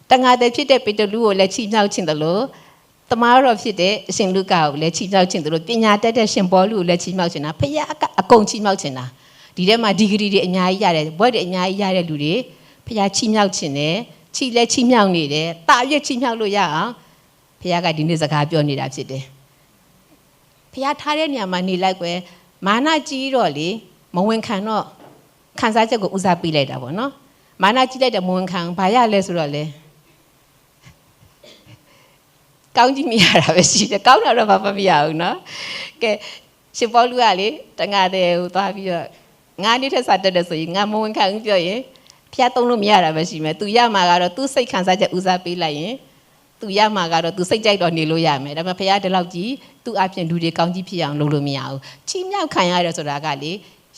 တငါတဲ့ဖြစ်တဲ့ပေတလူကိုလည်းချီးမြှောက်ခြင်းတလို့တမားတော်ဖြစ်တဲ့အရှင်လုကာကိုလည်းချီးမြှောက်ခြင်းတလို့ပညာတတ်တဲ့ရှင်ပေါလုကိုလည်းချီးမြှောက်ခြင်းတာဖခင်ကအကုန်ချီးမြှောက်ခြင်းတာဒီထဲမှာဒီဂရီတွေအများကြီးရတယ်ဘွဲ့တွေအများကြီးရတဲ့လူတွေဖခင်ချီးမြှောက်ခြင်းနဲ့ချီလဲချီးမြှောက်နေတယ်တာရွတ်ချီးမြှောက်လို့ရအောင်ဖခင်ကဒီနေ့စကားပြောနေတာဖြစ်တယ်ဖခင်ထားတဲ့နေရာမှာနေလိုက်ကွယ်မာနကြီးတော့လေမဝင်ခံတော့ခံစားချက်ကိုဦးစားပေးလိုက်တာပေါ့နော်မာနကြီးလိုက်တဲ့မဝင်ခံဘာရလဲဆိုတော့လေကောင်းကြည့်မရတာပဲရှိတယ်ကောင်းတော့ဘာမှမရဘူးနော်ကဲရှင်ပေါလုကလေတငါတဲ့ဟိုသွားပြီးတော့ငါနေ့ထက်စားတက်တယ်ဆိုရင်ငါမဝင်ခံဘူးပြောရင်ဖျားသုံးလို့မရတာပဲရှိမယ်သူရမှာကတော့သူစိတ်ခံစားချက်ဦးစားပေးလိုက်ရင်သူရမှာကတော့သူစိတ်ကြိုက်တော့နေလို့ရမယ်ဒါပေမဲ့ဖျားဒီလောက်ကြီးသူ့အပြင်လူတွေကောင်းကြီးဖြစ်အောင်လုပ်လို့မရဘူးချီးမြှောက်ခံရတယ်ဆိုတာကလေ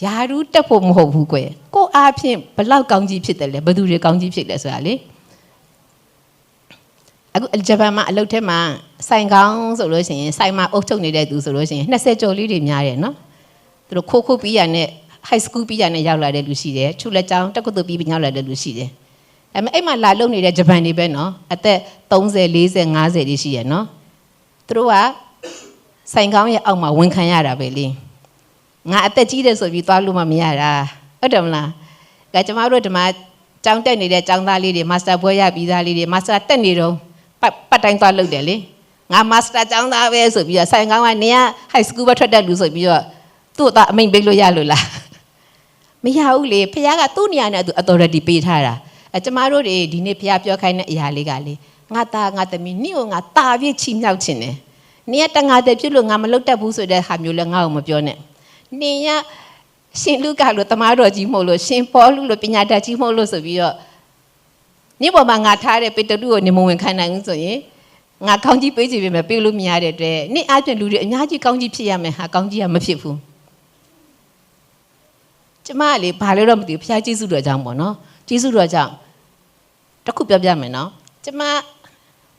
ယာရူးတက်ဖို့မဟုတ်ဘူးကွယ်ကို့အပြင်ဘလောက်ကောင်းကြီးဖြစ်တယ်လဲဘယ်သူတွေကောင်းကြီးဖြစ်လဲဆိုတာလေအခုဂျပန်မှာအလုပ်ထဲမှာဆိုင်ကောင်းဆိုလို့ရှိရင်ဆိုင်မှာအုပ်ချုပ်နေတဲ့သူဆိုလို့ရှိရင်20ကျော်လေးတွေများတယ်နော်သူတို့ခိုးပြီးရနဲ့ high school ပြီးရနဲ့ရောက်လာတဲ့လူရှိတယ်ချုလက်ကျောင်းတက္ကသိုလ်ပြီးရောက်လာတဲ့လူရှိတယ်ဒါပေမဲ့အဲ့မှာလာလုပ်နေတဲ့ဂျပန်တွေပဲနော်အသက်30 40 50တွေရှိရနော်သူတို့ကဆိုင်ကောင်းရဲ့အောက်မှာဝန်ခံရတာပဲလေငါအသက်ကြီးတယ်ဆိုပြီးသွားလို့မရတာဟုတ်တယ်မလားဒါကျမတို့ဒီမှာကျောင်းတက်နေတဲ့ကျောင်းသားလေးတွေမာစတာဘွဲရပြီးသားလေးတွေမာစတာတက်နေတော့ပတ်တိုင်းသွားလုပ်တယ်လေငါမာစတာကျောင်းသားပဲဆိုပြီးတော့ဆိုင်ကောင်းကနေက high school ပဲထွက်တဲ့လူဆိုပြီးတော့သူ့အမိန်ပေးလို့ရလို့လားမရဘူးလေဖခင်ကသူ့နေရာနဲ့သူ authority ပေးထားတာကျမတို့တွေဒီနေ့ဖခင်ပြောခိုင်းတဲ့အရာလေးကလေငါသားငါသမီးနင့်ကိုငါတာပြည့်ချီးမြှောက်ခြင်းတယ်နင်ကတငါတဲ့ဖြစ်လို့ငါမလုပ်တတ်ဘူးဆိုတဲ့ဟာမျိုးလည်းငါ့ကိုမပြောနဲ့နင်ကရှင်လုကာလို့တမားတော်ကြီးမဟုတ်လို့ရှင်ပေါလုလို့ပညာတတ်ကြီးမဟုတ်လို့ဆိုပြီးတော့နေ့ပေါ်မှာငါထားတဲ့ပေတရုကိုနေမဝင်ခံနိုင်ဘူးဆိုရင်ငါကောင်းကြီးပေးချင်ပေမဲ့ပေးလို့မရတဲ့အတွက်နေ့အပြင်လူတွေအများကြီးကောင်းကြီးဖြစ်ရမယ်ဟာကောင်းကြီးကမဖြစ်ဘူးကျမလေဘာလို့တော့မသိဘူးဖခင်ကျေးဇူးတော်ကြောင့်ပေါ့နော်ကျေးဇူးတော်ကြောင့်တစ်ခုပြောပြမယ်နော်ကျမဘယ်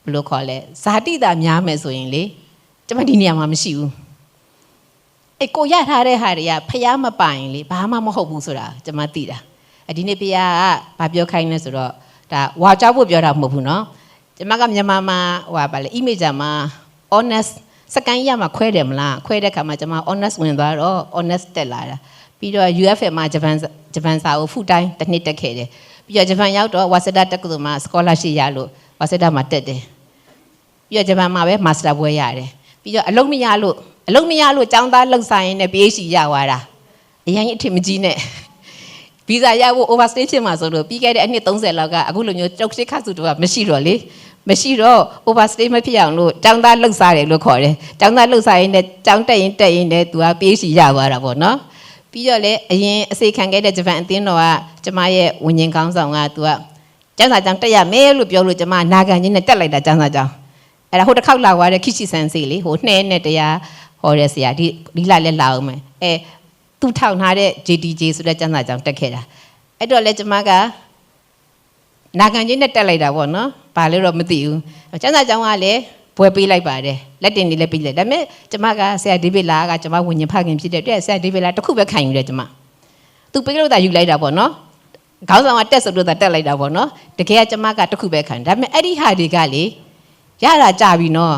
လိုခေါ်လဲဇာတိတာများမယ်ဆိုရင်လေကျမဒီနေရာမှာမရှိဘူးကိုရထားတဲ့ဟာတွေကဖျားမပိုင်လေဘာမှမဟုတ်ဘူးဆိုတာကျမသိတာဒီနေ့ဖျားကဘာပြောခိုင်းလဲဆိုတော့ဒါဝါကြောက်ဖို့ပြောတာမဟုတ်ဘူးเนาะကျမကမြန်မာမှာဟိုပါလေ image မှာ honest စကန်ရမှာခွဲတယ်မလားခွဲတဲ့ခါမှာကျမ honest ဝင်သွားတော့ honest တက်လာတာပြီးတော့ UFM မှာဂျပန်စာကို full time တစ်နှစ်တက်ခဲ့တယ်ပြီးတော့ဂျပန်ရောက်တော့ဝါစဒတက္ကသိုလ်မှာ scholarship ရလို့ဝါစဒမှာတက်တယ်ပြီးတော့ဂျပန်မှာပဲ master ဘွဲရတယ်ပြီးတော့အလုံးမရလို့ចောင်းသားလှုပ်ဆိုင်ရင်းနဲ့ PhD ရသွားတာအရင်အထင်မကြီးနဲ့ဗီဇာရဖို့ overstay ဖြစ်မှာဆိုလို့ပြီးခဲ့တဲ့အနှစ်30လောက်ကအခုလိုမျိုးတုတ်ရှိခါစုတော့မရှိတော့လေမရှိတော့ overstay မဖြစ်အောင်လို့ចောင်းသားလှုပ်စားတယ်လို့ခေါ်တယ်ចောင်းသားလှုပ်စားရင်းနဲ့ចောင်းတက်ရင်နဲ့သူက PhD ရသွားတာပေါ့နော်ပြီးတော့လေအရင်အစေခံခဲ့တဲ့ဂျပန်အသင်းတော်ကကျမရဲ့ဝิญဉ်ကောင်းဆောင်ကသူကကျန်းစာကျောင်းတက်ရမယ်လို့ပြောလို့ကျမနာခံချင်းနဲ့တက်လိုက်တာကျန်းစာကျောင်းအဲ့ဒါဟိုတစ်ခေါက်လာသွားတဲ့ခိရှိဆန်စီလေဟိုနှဲနဲ့တရားဟောတဲ့ဆရာဒီလာလဲလာအောင်မယ်သူထောင်ထားတဲ့ JDJ ဆိုတဲ့ကျန်းစာကျောင်းတက်ခဲ့တာအဲ့တော့လေကျမကနာခံချင်းနဲ့တက်လိုက်တာပေါ့နော်ဘာလို့တော့မသိဘူးကျန်းစာကျောင်းကလည်းဘွယ်ပေးလိုက်ပါတယ်လက်တင်လေးလည်းပေးလိုက်ဒါပေမဲ့ကျမကဆရာဒေးဗစ်လာကကျမဝิญဉ်ဖခင်ဖြစ်တဲ့အတွက်ဆရာဒေးဗစ်လာတစ်ခုပဲခံယူတယ်ကျမသူပေးလို့သာယူလိုက်တာပေါ့နော်ခေါင်းဆောင်ကတက်ဆိုလို့သာတက်လိုက်တာပေါ့နော်တကယ်ကကျမကတစ်ခုပဲခံဒါပေမဲ့အဲ့ဒီဟာတွေကလေရတာကြပြီနော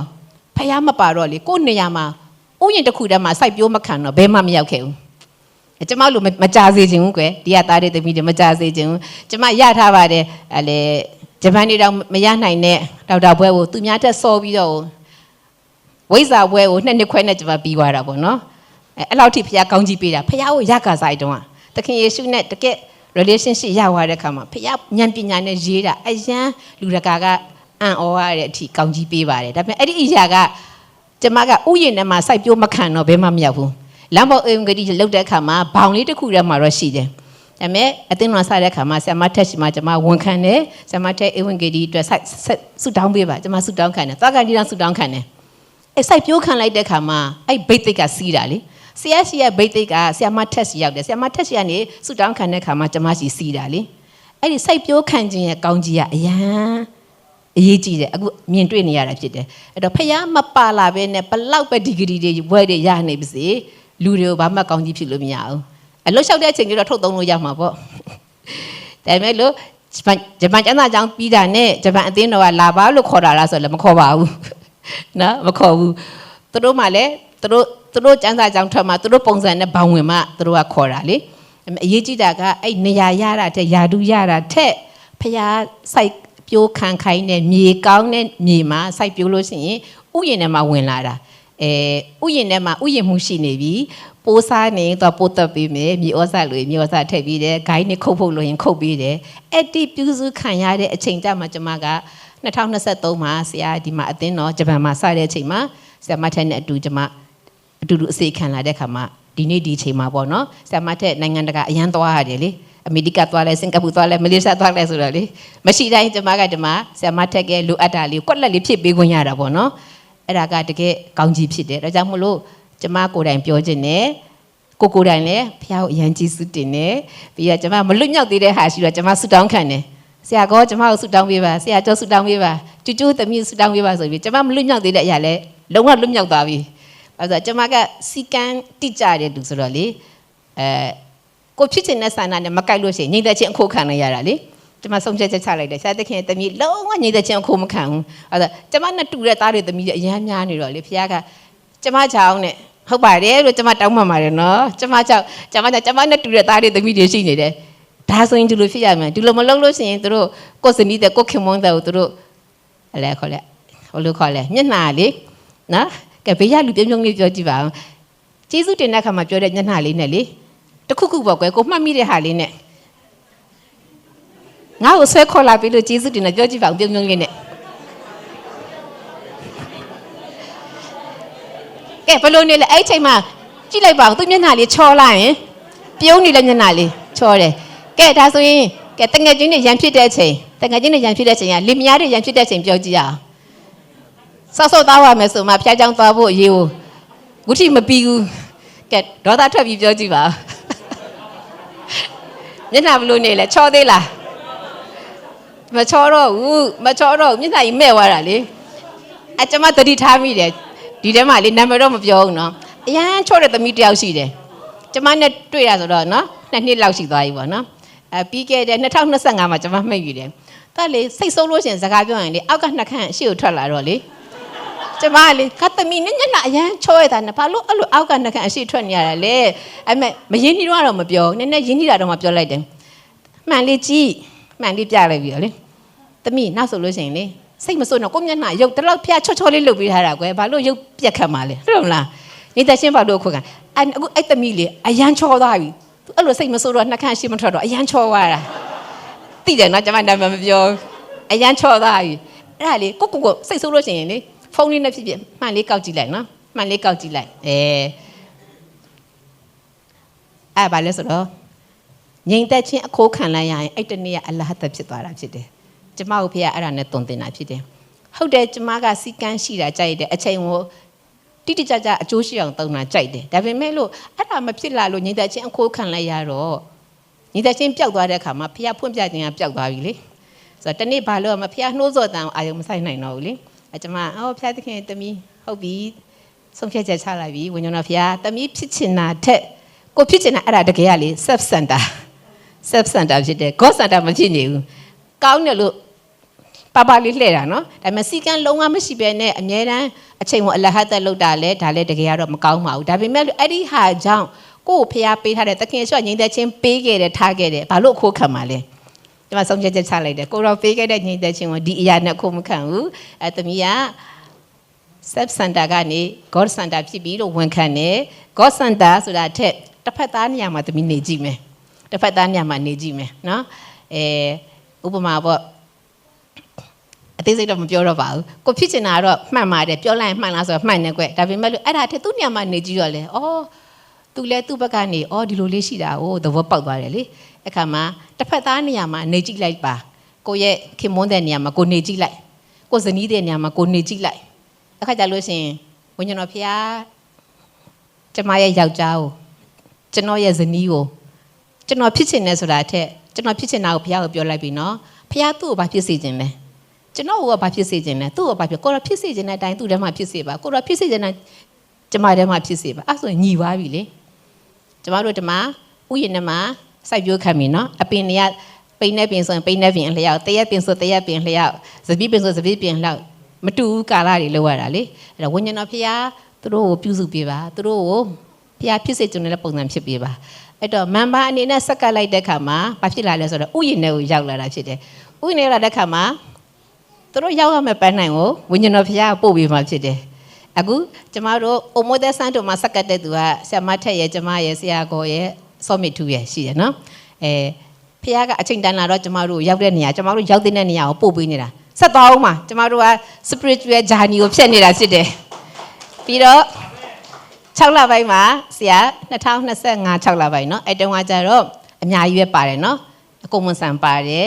်ဖះမပါတော့လေကိုယ့်နေရာမှာဥယျာဉ်တစ်ခုတည်းမှာစိုက်ပျိုးမခံတော့ဘယ်မှမရောက်ခဲ့ဘူးကျမတို့မကြစေချင်ဘူးကွယ်ဒီကသားတဲ့သမီးတွေမကြစေချင်ဘူးကျမရထားပါတယ်အဲ့လေဂျပန်တွေတော့မရနိုင်တဲ့ဒေါက်တာဘွဲကိုသူများတက်စောပြီးတော့ဝိဇ္ဇာဘွဲကို2 နှစ်ခွဲနဲ့ကျမပြီးသွားတာပေါ့နော်အဲ့လောက်ထိဖះကောင်းကြီးပေးတာဖះကိုရကာဆိုင်တုန်းကသခင်ယေရှုနဲ့တကယ် relationship ရသွားတဲ့ခါမှာဖះဉာဏ်ပညာနဲ့ရေးတာအရန်လူတကာကအံ့ဩရတဲ့အထိကောင်းကြီးပေးပါတယ်ဒါပေမဲ့အဲ့ဒီအရာကကျမကဥယျာဉ်ထဲမှာစိုက်ပျိုးမခံတော့ဘယ်မှမရောက်ဘူးလမ်းပေါ်အင်္ဂလိပ်လောက်တဲ့အခါမှာဘောင်လေးတစ်ခုထဲမှာတော့ရှိတယ်ဒါပေမဲ့အသင်းတော်ဆက်တဲ့အခါမှာဆရာမထက်ရှိမှကျမဝန်ခံတယ်ဆရာမထက်အင်္ဂလိပ်အတွက်ဆုတောင်းပေးပါကျမဆုတောင်းခံတယ်သွားကန်ဒီတော့ဆုတောင်းခံတယ်အဲ့စိုက်ပျိုးခံလိုက်တဲ့အခါမှာအဲ့ဘိတ်သိက်ကစီးတာလေဆရာရှိရဲ့ဘိတ်သိက်ကဆရာမထက်ရှိရောက်တယ်ဆရာမထက်ရှိကနေဆုတောင်းခံတဲ့အခါမှာကျမရှိစီးတာလေအဲ့ဒီစိုက်ပျိုးခံခြင်းရဲ့ကောင်းကြီးကအရန်အရေးကြီးတယ်အခုမြင်တွေ့နေရတာဖြစ်တယ်အဲ့တော့ဖះမပါလာဘဲနဲ့ဘလောက်ပဲဒီဂရီတွေဘွဲတွေရနေပါစေလူတွေကိုဘာမှကောင်းကြီးဖြစ်လို့မရဘူးအလွတ်လျှောက်တဲ့အချိန်ကြီးတော့ထုတ်သုံးလို့ရမှာပေါ့ဒါပေမဲ့လို့ ဂျပန်ကျန်းစာကျောင်းပြီးတာနဲ့ဂျပန်အသင်းတော်ကလာပါလို့ခေါ်တာလားဆိုလည်းမခေါ်ပါဘူးနော်မခေါ်ဘူးသူတို့မှလည်းသူတို့ကျန်းစာကျောင်းထွက်မှသူတို့ပုံစံနဲ့ဘောင်ဝင်မှသူတို့ကခေါ်တာလေအရေးကြီးတာကအဲ့နေရာရတာတဲ့ယာတုရတာထက်ဖျားစိုက်ပြိုးခံခိုင်းတဲ့မြေကောင်းတဲ့မြေမှာစိုက်ပြိုးလို့ရှိရင်ဥယျာဉ်ထဲမှာဝင်လာတာဥယျာဉ်ထဲမှာဥယျာဉ်မှုရှိနေပြီပိုးစားနေတော့ပိုးတက်ပြီးမယ်မြေဩဇာလို့မြေဩဇာထည့်ပြီးတယ်ဂိုင်းနဲ့ခုတ်ဖို့လို့ရင်ခုတ်ပြီးတယ်အဲ့ဒီပြုစုခံရတဲ့အချိန်ကြမှာကျွန်မက2023မှာဆရာဒီမှာအသင်းတော်ဂျပန်မှာစတဲ့အချိန်မှာဆရာမထက်နဲ့အတူကျွန်မအတူတူအစီခံလာတဲ့ခါမှာဒီနေ့ဒီအချိန်မှာပေါ့နော်ဆရာမထက်နိုင်ငံတကာအရန်သွားရတယ်လေအမေရိကသွားလဲစင်ကာပူသွားလဲမလေးရှားသွားလဲဆိုတော့လေမရှိတိုင်းကျွန်မကဒီမှာဆရာမထက်ကလိုအပ်တာလေးကွက်လက်လေးဖြစ်ပေးခွင့်ရတာပေါ့နော်အဲ့ဒါကတကယ်ကောင်းကြီးဖြစ်တယ်ဒါကြောင့်မလို့ကျွန်မကိုယ်တိုင်ပြောခြင်းနဲ့ကိုယ်တိုင်လည်းဖះကိုအရန်ကြီးစုတင်တယ်ပြီးတော့ကျွန်မမလွတ်မြောက်သေးတဲ့ဟာရှိတော့ကျွန်မဆူတောင်းခံတယ်ဆရာကောကျွန်မကိုဆူတောင်းပေးပါဆရာကျော်ဆူတောင်းပေးပါကျူကျူသမီးဆူတောင်းပေးပါဆိုပြီးကျွန်မမလွတ်မြောက်သေးတဲ့အရာလဲလုံးဝလွတ်မြောက်သွားပြီဘာလို့ကျွန်မကစီကံတိကျတဲ့လူဆိုတော့လေကိုဖြစ်ချင်တဲ့ဆန္ဒနဲ့မကိုက်လို့ရှိရင်ညီတဲ့ချင်းအခုခံလိုက်ရတာလေကျွန်မဆုံးဖြတ်ချက်ချလိုက်တယ်ဆရာသခင်သမီးလုံးဝညီတဲ့ချင်းအခုမခံဘူးအဲ့ဒါကျွန်မနဲ့တူတဲ့သားတွေသမီးတွေအရန်များနေတော့လေဖះကကျွန်မချောင်းနဲ့ဟုတ်ပါတယ်လို့ကျွန်မတောင်းပန်ပါတယ်နော်ကျွန်မနဲ့တူတဲ့သားတွေသမီးတွေရှိနေတယ်ဒါဆိုရင်ဒီလိုဖြစ်ရမယ်ဒီလိုမလုပ်လို့ရှိရင်တို့ကိုစနီးတဲ့ကိုခင်မွန်းတဲ့ကိုတို့အလဲခေါ်လဲဟိုလိုခေါ်လဲမျက်နှာလေးနော်ကဲဘေးရလူပြုံးပြုံးလေးပြောကြည့်ပါဦးကျေးဇူးတင်တဲ့ခါမှာပြောတဲ့မျက်နှာလေးနဲ့လေတခုခုပေါ့ကွယ်ကိုမှတ်မိတဲ့ဟာလေးနဲ့ငါ့ကိုဆွဲခေါ်လာပြီလို့ကျေးဇူးတင်တယ်ပြောကြည့်ပါဦးပြုံးပြုံးလေးနဲ့ကဲဘလို့နေလဲအဲ့ချိန်မှာကြည့်လိုက်ပါဦးသူမျက်နှာလေးချောလိုက်ရင်ပြုံးနေတဲ့မျက်နှာလေးချောတယ်ကဲဒါဆိုရင်ကဲတငယ်ချင်းတွေရန်ဖြစ်တဲ့အချိန်ကလင်မယားတွေရန်ဖြစ်တဲ့အချိန်ပြောကြည့်ရအောင်ဆော့သားရမယ်ဆိုမှဖျားချောင်းသွားဖို့အရေးကိုဝုထိမပြီးဘူးကဲဒေါသထွက်ပြီးပြောကြည့်ပါမျက်နှာဘလို့နေလဲချောသေးလားမချောတော့ဘူးမျက်နှာကြီးမဲ့သွားတာလေအကျမသတိထားမိတယ်ဒီထဲမှာလေနာမည်တော့မပြောဘူးနော်အရန်ချော့တဲ့သမီးတယောက်ရှိတယ်ကျမနဲ့တွေ့တာဆိုတော့နော်2 နှစ်လောက်ရှိသွားပြီပေါ့နော်ပြီးခဲ့တဲ့2025မှာကျမမှတ်ယူတယ်ဒါလေစိတ်ဆိုးလို့ရှင်စကားပြောရင်လေအောက်က2 ခန့်အရှိကိုထွက်လာတော့လေကျမလေခတ်သမီးနဲ့ညနာအရန်ချောရတာနဲ့ဘာလို့အဲ့လိုအောက်က2 ခန့်အရှိထွက်နေရတာလဲအဲ့မဲ့မရင်းနှီးတော့မပြောနည်းနည်းရင်းနှီးတာတော့မှပြောလိုက်တယ်မှန်လေးကြည့်မှန်လေးပြလိုက်ပြီလေသမီးနောက်ဆိုလို့ရှင်လေစိတ်မဆိုးတော့ကိုမျက်နှာရုပ်တလောက်ဖျားချောလေးလုပ်ပေးထားတာကွယ်ဘာလို့ရုပ်ပြက်ခတ်မှာလဲဟုတ်မလားနေတဲ့ချင်းဘာလို့ခွခံအခုအဲ့သမီးလေအရန်ချောသွားပြီသူအဲ့လိုစိတ်မဆိုးတော့2 ခန့်ရှိမထွက်တော့အရန်ချောသွားတာသိတယ်နော်ကျမနာမည်မပြောအရန်ချောသွားပြီအဲ့ဒါလေကိုစိတ်ဆိုးလို့ရှိရင်လေဖုန်းလေးနဲ့ဖြစ်မှန်လေးကောက်ကြည့်လိုက်နော်မှန်လေးကောက်ကြည့်လိုက်အဲ့ဘာလဲဆိုတော့ငြိမ်သက်ခြင်းအခိုးခံလိုက်ရရင်အဲ့တနေ့ကအလဟတ်ဖြစ်သွားတာဖြစ်တယ်ကျမတို့ဖေကအဲ့ဒါနဲ့တုံတင်တာဖြစ်တယ်ဟုတ်တယ်ကျမကစီကန်းရှိတာကြိုက်တယ်အချိန်ကိုတိတိကျကျအကျိုးရှိအောင်သုံးတာကြိုက်တယ်ဒါပေမဲ့လို့အဲ့ဒါမဖြစ်လာလို့ညီသက်ချင်းအခိုးခံလိုက်ရတော့ညီသက်ချင်းပျောက်သွားတဲ့အခါမှာဖះဖွင့်ပြခြင်းကပျောက်သွားပြီလေဆိုတော့တနေ့ဘာလို့မဖះနှိုးစော်တန်အာယုံမဆိုင်နိုင်တော့ဘူးလေအကျမဖះသခင်တမီးဟုတ်ပြီဆုံးဖြတ်ချက်ချလိုက်ပြီဝိညာဉ်တော်ဖះတမီးဖြစ်ချင်တာထက်ကိုဖြစ်ချင်တာအဲ့ဒါတကယ်ကလေ self center ဖြစ်တယ် God center မဖြစ်နေဘူးကောင်းတယ်လို့ပါလေးလှည့်တာနော်ဒါပေမဲ့စီကံလုံးဝမရှိဘဲနဲ့အမြဲတမ်းအချိန်ကိုအလဟတ်သက်လုပ်တာလဲဒါလဲတကယ်ကတော့မကောင်းပါဘူးဒါပေမဲ့အဲ့ဒီဟာကြောင့်ကိုယ်ဖျားပေးထားတဲ့သခင်ဆိုငြိမ်သက်ခြင်းပေးခဲ့တယ်ထားခဲ့တယ်ဘာလို့အခိုးခံမှာလဲဒီမှာဆုံးဖြတ်ချက်ချလိုက်တယ်ကိုတော့ပေးခဲ့တဲ့ငြိမ်သက်ခြင်းကိုဒီအရာနဲ့အခိုးမခံဘူးသမီးက self center ကနေ God center ဖြစ်ပြီးလို့ဝန်ခံတယ် God center ဆိုတာထက်တစ်ဖက်သားနေရာမှာသမီးနေကြည့်မယ်တစ်ဖက်သားနေရာမှာနေကြည့်မယ်နော်ဥပမာပေါ့အသေးစိတ်တော့မပြောတော့ပါဘူးကိုဖြစ်ချင်တာတော့မှန်ပါတယ်ပြောလိုက်ရင်မှန်လားဆိုတော့မှန်တယ်ကွဒါပေမဲ့လို့အဲ့ဒါထက်သူ့နေရာမှာနေကြည့်တော့လေသူလဲသူ့ဘက်ကနေဒီလိုလေးရှိတာသဘောပေါက်သွားတယ်လေအခါမှာတစ်ဖက်သားနေရာမှာနေကြည့်လိုက်ပါကိုရဲ့ခင်မွန်းတဲ့နေရာမှာကိုနေကြည့်လိုက်ကိုဇနီးတဲ့နေရာမှာကိုနေကြည့်လိုက်အခါကြလို့ရှင်ဝိညာဉ်တော်ဖျားကျမရဲ့ယောက်ျားကိုကျွန်တော်ရဲ့ဇနီးကိုကျွန်တော်ဖြစ်ချင်တယ်ဆိုတာထက်ကျွန်တော်ဖြစ်ချင်တာကိုဖျားကိုပြောလိုက်ပြီနော်ဖျားသူ့ကိုဘာဖြစ်စေချင်လဲကျွန်တော်ကဘာဖြစ်စေချင်လဲသူ့ကိုဘာဖြစ်ကိုရဖြစ်စေချင်တဲ့အတိုင်းသူ့ထဲမှာဖြစ်စေပါကိုရဖြစ်စေချင်တဲ့ကျမထဲမှာဖြစ်စေပါအဲ့ဆိုရင်ညီသွားပြီလေကျမတို့ဒီမှာဥယျာဉ်ထဲမှာစိုက်ပျိုးခံပြီနော်အပင်တွေက ပိန်နဲ့ပင်ဆိုရင်ပိန်နဲ့ပင်လျောက်တရက်ပင်ဆိုတရက်ပင်လျောက်စပီးပင်ဆိုစပီးပင်လျောက်မတူဘူးကာလတွေလောက်ရတာလေအဲ့တော့ဝိညာဉ်တော်ဖခင်သူတို့ကိုပြုစုပေးပါသူတို့ကိုဖခင်ဖြစ်စေချင်တဲ့ပုံစံဖြစ်ပေးပါအဲ့တော့မန်ဘာအနေနဲ့ဆက်ကပ်လိုက်တဲ့ခါမှာဘာဖြစ်လာလဲဆိုတော့ဥယျာဉ်ထဲကိုရောက်လာတာဖြစ်တယ်ဥယျာဉ်ထဲလာတဲ့ခါမှာသူတို့ရောက်ရမယ့်ပန်းနိုင်ကိုဝိညာဉ်တော်ဖခင်ပို့ပေးမှာဖြစ်တယ်အခုကျမတို့အိုမိုသက်ဆန်းတို့မှာဆက်ကပ်တဲ့သူကဆရာမထက်ရဲ့ကျမရဲ့ဆရာကောရဲ့စောမစ်ထူရဲ့ရှိတယ်နော်ဖခင်ကအချိန်တန်လာတော့ကျမတို့ရောက်တဲ့နေရာကျမတို့ရောက်တဲ့နေရာကိုပို့ပေးနေတာဆက်သွားအောင်ပါကျမတို့က spiritual journey ကိုဖြတ်နေတာဖြစ်တယ်ပြီးတော့6လပိုင်းမှာဆရာ2025 6လပိုင်းเนาะအဲ့တုန်းကကျတော့အများကြီးပဲပါတယ်เนาะအကုန်မဆန်ပါတယ်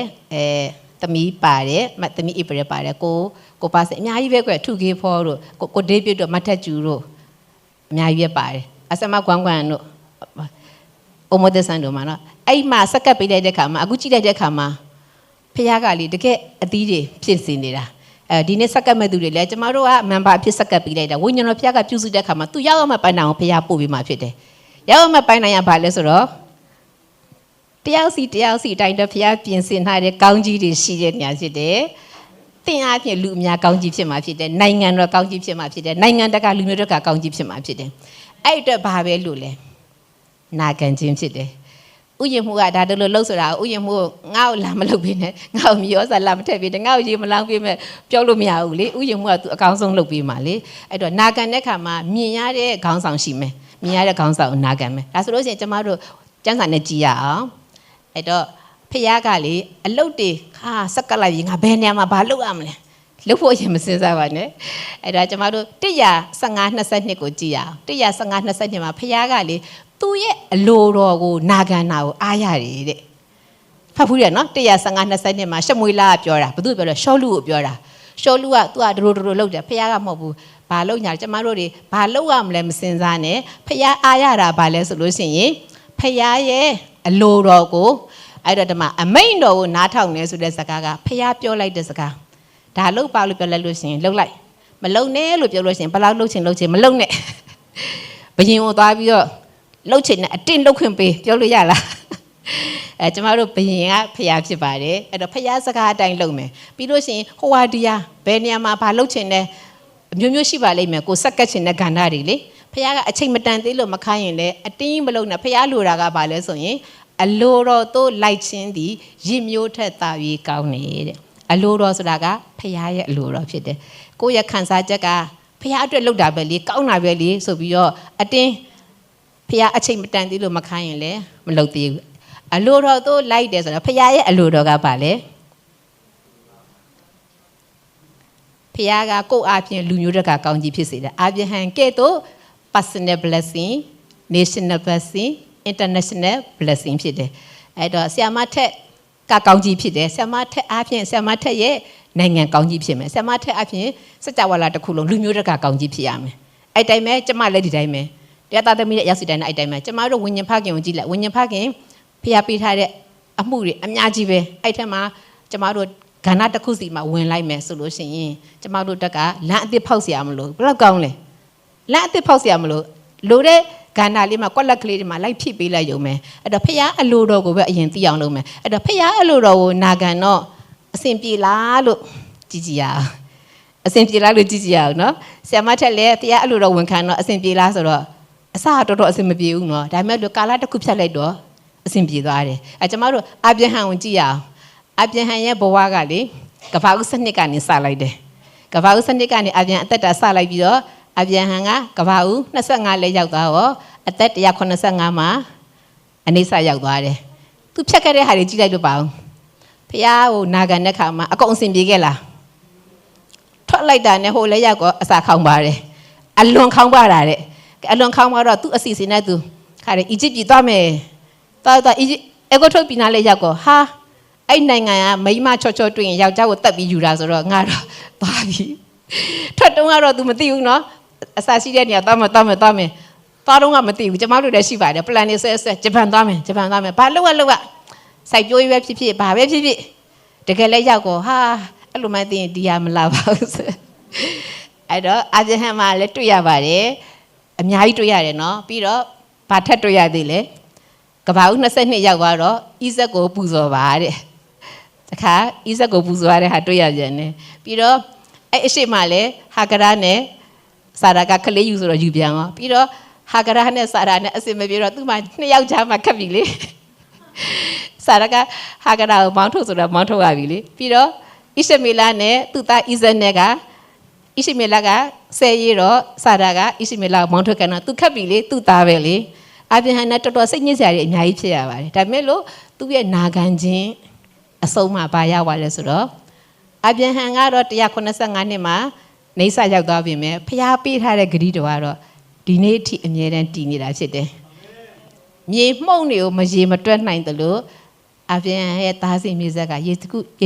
သမီးပါတယ်သမီးဧပြီပါတယ်ကိုပါစအများကြီးပဲကွယ်2K for တို့ကိုဒေးဗစ်တို့မတ်ထက်ကျူတို့အများကြီးပဲပါတယ်အစမကွမ်ကွမ်တို့အိုမိုသက်ဆန်တို့မှာเนาะအဲ့မှာစက်ကပ်ပေးလိုက်တဲ့ခါမှာအခုကြည့်လိုက်တဲ့ခါမှာဖခင်ကလေတကယ်အသီးတွေဖြစ်စင်နေတာဒီနေ့စက်ကပ်မဲ့သူတွေလည်းကျမတို့ကမန်ဘာအဖြစ်စက်ကပ်ပေးလိုက်တာဝိညာဉ်တော်ဖခင်ကပြုစုတဲ့ခါမှာသူရောက်ရမယ့်ပန်းတိုင်ကိုဖခင်ပို့ပေးမှဖြစ်တယ်ရောက်ရမယ့်ပန်းတိုင်ကဘာလဲဆိုတော့တယောက်စီအတိုင်းတော့ဖခင်ပြင်ဆင်ထားတဲ့ကောင်းကြီးတွေရှိတဲ့နေရာဖြစ်တယ်တင်အားဖြင့်လူအများကောင်းကြီးဖြစ်မှာဖြစ်တယ်နိုင်ငံတော်ကောင်းကြီးဖြစ်မှာဖြစ်တယ်နိုင်ငံတကာလူမျိုးတကာကောင်းကြီးဖြစ်မှာဖြစ်တယ်အဲ့အတွက်ဘာပဲလို့လဲနာခံခြင်းဖြစ်တယ်ဥယျာဉ်မှုကဒါတလို့လှုပ်ဆိုတာဥယျာဉ်မှုငါ့ကိုလာမလုပ်ပေးနဲ့ငါ့ကိုမြေဩဇာလာမထည့်ပေးနဲ့ငါ့ကိုရေမလောင်းပေးမဲ့ပြောလို့မရဘူးလေဥယျာဉ်မှုကသူအကောင်းဆုံးလုပ်ပေးမှာလေအဲ့တော့နာခံတဲ့ခါမှာမြင်ရတဲ့ခေါင်းဆောင်ရှိမယ်မြင်ရတဲ့ခေါင်းဆောင်ကိုနာခံမယ်ဒါဆိုလို့ရှိရင်ကျမတို့ကျမ်းစာနဲ့ကြည်ရအောင်အဲ့တော့ဖခင်ကလေအလုတ်တွေစက်ကပ်လိုက်ပြီးငါဘယ်နေရာမှာဘာလုပ်ရမလဲလုပ်ဖို့ရင်မစင်စားပါနဲ့အဲ့ဒါကျမတို့115-22ကိုကြည်ရအောင်115-22မှာဖခင်ကလေသူ့ရဲ့အလိုတော်ကိုနာခံတာကိုအားရတယ်တဲ့ဖတ်ဖူးရနော်115-22မှာရှမွေလာကပြောတာဘသူပြောလဲရှောလူကိုပြောတာရှောလူကသူကဒရိုလောက်တယ်ဖခင်ကမဟုတ်ဘူးဘာလုပ်ညာကျမတို့တွေဘာလုပ်ရမလဲမစင်စားနဲ့ဖခင်အားရတာဘာလဲဆိုလို့ရှိရင်ဖခင်ရဲ့အလိုတော်ကိုအဲ့တော့ဒီမှာအမိန့်တော်ကိုနားထောင်နေဆိုတဲ့စကားကဖခင်ပြောလိုက်တဲ့စကားဒါလုပ်ပါလို့ပြောလိုက်လို့ရှိရင်လုပ်လိုက်မလုပ်နဲ့လို့ပြောလို့ရှိရင်ဘယ်လောက်လုပ်ချင်မလုပ်နဲ့ဘယင်ကိုသွားပြီးတော့လှုပ်ချင်တဲ့အတင်းလှုပ်ခွင့်ပေးပြောလို့ရလားကျမတို့ဘယင်ကဖျားဖြစ်ပါတယ်အဲ့တော့ဖျားစကားအတိုင်းလုပ်မယ်ပြီးလို့ရှိရင်ဟိုဝါဒီယာဘယ်နေရာမှာဘာလှုပ်ချင်လဲအမျိုးမျိုးရှိပါလိမ့်မယ်ကိုစက်ကတ်ချင်တဲ့ကဏ္ဍတွေလေဖျားကအချိန်မတန်သေးလို့မခိုင်းရင်လည်းအတင်းမလုပ်နဲ့ဖျားလိုတာကဘာလဲဆိုရင်အလိုတော်သို့လိုက်ခြင်းသည်ရစ်မျိုးထက်သာ၍ကောင်းနေတဲ့အလိုတော်ဆိုတာကဖျားရဲ့အလိုတော်ဖြစ်တယ်ကိုယ့်ရဲ့ခံစားချက်ကဖျားအတွက်လုပ်တာပဲလေကောင်းတာပဲလေဆိုပြီးတော့အတင်းဖခင်အချိန်မတန်သေးလို့မခိုင်းရင်လည်းမလုပ်သေးဘူးအလိုတော်တို့လိုက်တယ်ဆိုတော့ဖခင်ရဲ့အလိုတော်ကပါလေဖခင်ကကိုယ့်အပြင်လူမျိုးတကာကောင်းကြီးဖြစ်စေတယ်အာဗြဟံကဲ့သို့ personal blessing national blessing international blessing ဖြစ်တယ်အဲ့တော့ဆရာမထက်ကကောင်းကြီးဖြစ်တယ်ဆရာမထက်အပြင်ဆရာမထက်ရဲ့နိုင်ငံကောင်းကြီးဖြစ်မယ်ဆရာမထက်အပြင်စကြဝဠာတစ်ခုလုံးလူမျိုးတကာကောင်းကြီးဖြစ်ရမယ်အဲ့တိုင်းပဲကျမလည်းဒီတိုင်းပဲတရားသားသမီးရဲ့ရောက်စီတိုင်းနဲ့အဲ့တိုင်းမှာကျမတို့ဝิญဉ္ဖခင်ကိုကြည့်လိုက်ဝิญဉ္ဖခင်ဖျားပေးထားတဲ့အမှုတွေအများကြီးပဲအဲ့ထက်မှာကျမတို့ကဏ္ဍတစ်ခုစီမှာဝင်လိုက်မယ်ဆိုလို့ရှိရင်ကျမတို့တက်ကလမ်းအသစ်ဖောက်เสียမလို့ဘယ်တော့ကောင်းလဲလမ်းအသစ်ဖောက်เสียမလို့လိုတဲ့ကဏ္ဍလေးမှာကွက်လက်ကလေးတွေမှာလိုက်ဖြစ်ပေးလိုက်ရုံပဲအဲ့တော့ဖျားအလိုတော်ကိုပဲအရင်သိအောင်လုပ်မယ်အဲ့တော့ဖျားအလိုတော်ကိုနာခံတော့အစဉ်ပြေလားလို့ကြည်ကြည်ရအောင်အစဉ်ပြေလားလို့ကြည်ကြည်ရအောင်နော်ဆရာမထက်လည်းဖျားအလိုတော်ဝန်ခံတော့အစဉ်ပြေလားဆိုတော့အစတော်တော်အဆင်မပြေဘူးနော်ဒါပေမဲ့လို့ကာလတစ်ခုဖြတ်လိုက်တော့အဆင်ပြေသွားတယ်အဲကျမတို့အာဗြဟံကိုကြည့်ရအောင်အာဗြဟံရဲ့ဘဝကလေကဘာဦးစနစ်ကနေစလိုက်တယ်ကဘာဦးစနစ်ကနေအာဗြဟံအသက်တာစလိုက်ပြီးတော့အာဗြဟံကကဘာဦး25လဲရောက်သွားတော့အသက်185မှာအနိစ္စရောက်သွားတယ်သူဖြတ်ခဲ့တဲ့ဟာတွေကြည့်လိုက်လို့ပါအောင်ဖះကိုနာခံတဲ့ခါမှာအကုန်အဆင်ပြေခဲ့လားထွက်လိုက်တာနဲ့ဟိုလဲရောက်တော့အစာခေါင်းပါတယ်အလွန်ခေါင်းပါတာတဲ့အလွန်ခေါင်းပါတော့သူ့အစီအစဉ်နဲ့သူခါတယ်အီဂျစ်ပြည်သွားမယ်သွားအီဂျစ်အဂိုထုတ်ပြည်နားလဲရောက်တော့ဟာအဲ့နိုင်ငံကမိမချော့ချော့တွေ့ရင်ယောက်ျားကိုတက်ပြီးယူတာဆိုတော့ငါတော့သွားပြီထွက်တုံးကတော့ तू မသိဘူးနော်အစာရှိတဲ့နေရာသွားမယ်သွားတော့ကမသိဘူးကျမတို့လည်းရှိပါတယ် plan နေဆွဲဂျပန်သွားမယ်ဘာလို့စိုက်ပျိုးရေးပဲဖြစ်ဖြစ်ဘာပဲဖြစ်ဖြစ်တကယ်လည်းရောက်တော့ဟာအဲ့လိုမှသိရင်ဒီဟာမလာပါဘူးဆိုအဲ့တော့အာဗြဟံမှာလည်းတွေ့ရပါတယ်အများကြီးတွေ့ရတယ်နော်ပြီးတော့ဘာထက်တွေ့ရသေးလဲကဘာဦး22ရောက်သွားတော့ဣဇက်ကိုပူဇော်ပါတဲ့ တခါဣဇက်ကိုပူဇော်ရတဲ့ဟာတွေ့ရပြန်တယ်ပြီးတော့အဲ့အရှိမလည်းဟာဂရနဲ့စာရာကကလေးယူဆိုတော့ယူပြန်ရောပြီးတော့ဟာဂရနဲ့စာရာနဲ့အစင်မပြေတော့သူ့မှာနှစ်ယောက်ကြားမှာခက်ပြီလေစာရာကဟာဂရကိုမောင်းထုတ်ဆိုတော့မောင်းထုတ်ရပြီလေပြီးတော့ဣရှမေလနဲ့သူ့သားဣဇက်နဲ့ကဣရှမေလကဆယ်ရီတော့စာရာကဣရှမေလကိုမောင်းထုတ်ကန်တော့သူခက်ပြီလေသူ့သားပဲလေအာဗြဟံနဲ့တော်တော်စိတ်ညစ်စရာတွေအများကြီးဖြစ်ရပါတယ်ဒါပေမဲ့လို့သူ့ရဲ့နာခံခြင်းအဆုံးမှာဘာရသွားလဲဆိုတော့အာဗြဟံကတော့185နှစ်မှာနေဆရောက်သွားပြီမဲ့ဖျားပေးထားတဲ့ဂရုတော်ကတော့ဒီနေ့အထိအမြဲတမ်းတည်နေတာဖြစ်တယ်မြေမှုန့်တွေကိုမရေမတွက်နိုင်တယ်လို့အာဗြဟံရဲ့သားစဉ်မြေဆက်ကယေ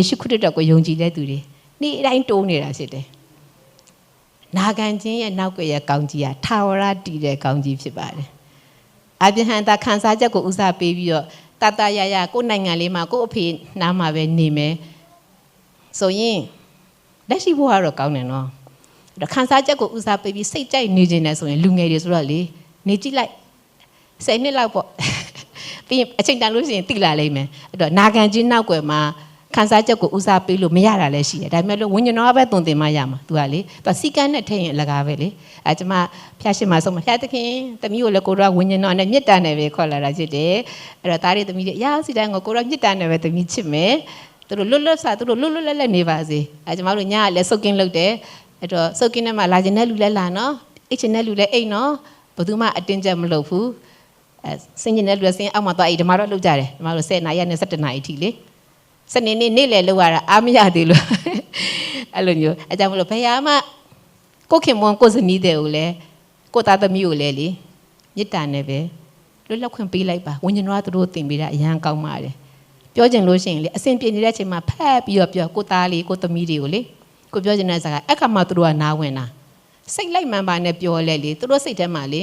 ရှုခရစ်တော်ကိုယုံကြည်တဲ့သူတွေနေ့တိုင်းတိုးနေတာဖြစ်တယ်နာခံခြင်းရဲ့နောက်ွယ်ရဲ့ကောင်းကြီးဟာထာဝရတည်တဲ့ကောင်းကြီးဖြစ်ပါတယ်အာဗြဟံသာခံစားချက်ကိုဦးစားပေးပြီးတော့တရရကိုယ်နိုင်ငံလေးမှာကိုယ့်အဖေနားမှာပဲနေမယ်ဆိုရင်လက်ရှိဘဝတော့ကောင်းတယ်နော်အဲ့တော့ခံစားချက်ကိုဦးစားပေးပြီးစိတ်ကြိုက်နေခြင်းနဲ့ဆိုရင်လူငယ်တွေဆိုတော့လေနေကြည့်လိုက်10နှစ်လောက်ပေါ့ပြီးအချိန်တန်လို့ရှိရင်တိလာလိမ့်မယ်အဲ့တော့နာခံခြင်းနောက်ွယ်မှာခံစားချက်ကိုဦးစားပေးလို့မရတာလည်းရှိတယ်ဒါပေမဲ့လို့ဝိညာဉ်တော်ကပဲတုံတင်မှရမှာသူကလေသူစီကန်းနဲ့ထည့်ရင်အလကားပဲလေအဲကျွန်မဖျားရှိမှဆုံးမဖျားသခင်တမီးကိုလည်းကိုတော့ဝိညာဉ်တော်နဲ့မေတ္တာနဲ့ပဲခေါ်လာတာဖြစ်တယ်အဲ့တော့သားတွေတမီးတွေအရာစီတိုင်းကိုတော့မေတ္တာနဲ့ပဲတမီးချစ်မယ်သူတို့လွတ်လွတ်စားသူတို့လွတ်လွတ်လပ်လပ်နေပါစေအဲကျွန်မတို့ညကလည်းစုပ်ကင်းလုပ်တယ်အဲ့တော့စုပ်ကင်းထဲမှာလာခြင်းတဲ့လူလည်းလာနော်အိတ်ခြင်းတဲ့လူလည်းအိတ်နော်ဘယ်သူမှအတင်းကျပ်မလုပ်ဘူးအဲစင်ကျင်တဲ့လူလည်းစင်အောက်မှာသွားအိတ်ဓမ္မတော့လုပ်ကြတယ်ဓမ္မတို့10နာရီနဲ့17နာရီအထိလေစနေနေ့လေလောက်ရတာအားမရသေးလို့အဲ့လိုမျိုးအကြောင်းမလို့ဘယ်ဟာမှကိုခင်မွန်ကိုစနီးတဲ့ကိုလည်းကိုသားသမီးကိုလည်းလေမေတ္တာနဲ့ပဲလွတ်လပ်ခွင့်ပေးလိုက်ပါဝိညာဉ်တော်ကသူတို့သင်ပေးတာအရန်ကောင်းပါတယ်ပြောချင်လို့ရှိရင်လေအဆင်ပြေနေတဲ့အချိန်မှာဖတ်ပြီးတော့ပြောကိုသားလေးကိုသမီးတွေကိုလေကိုပြောချင်တဲ့စကားအခါမှသူတို့ကနားဝင်တာစိတ်လိုက်မှန်ပါနဲ့ပြောလဲလေသူတို့စိတ်ထဲမှာလေ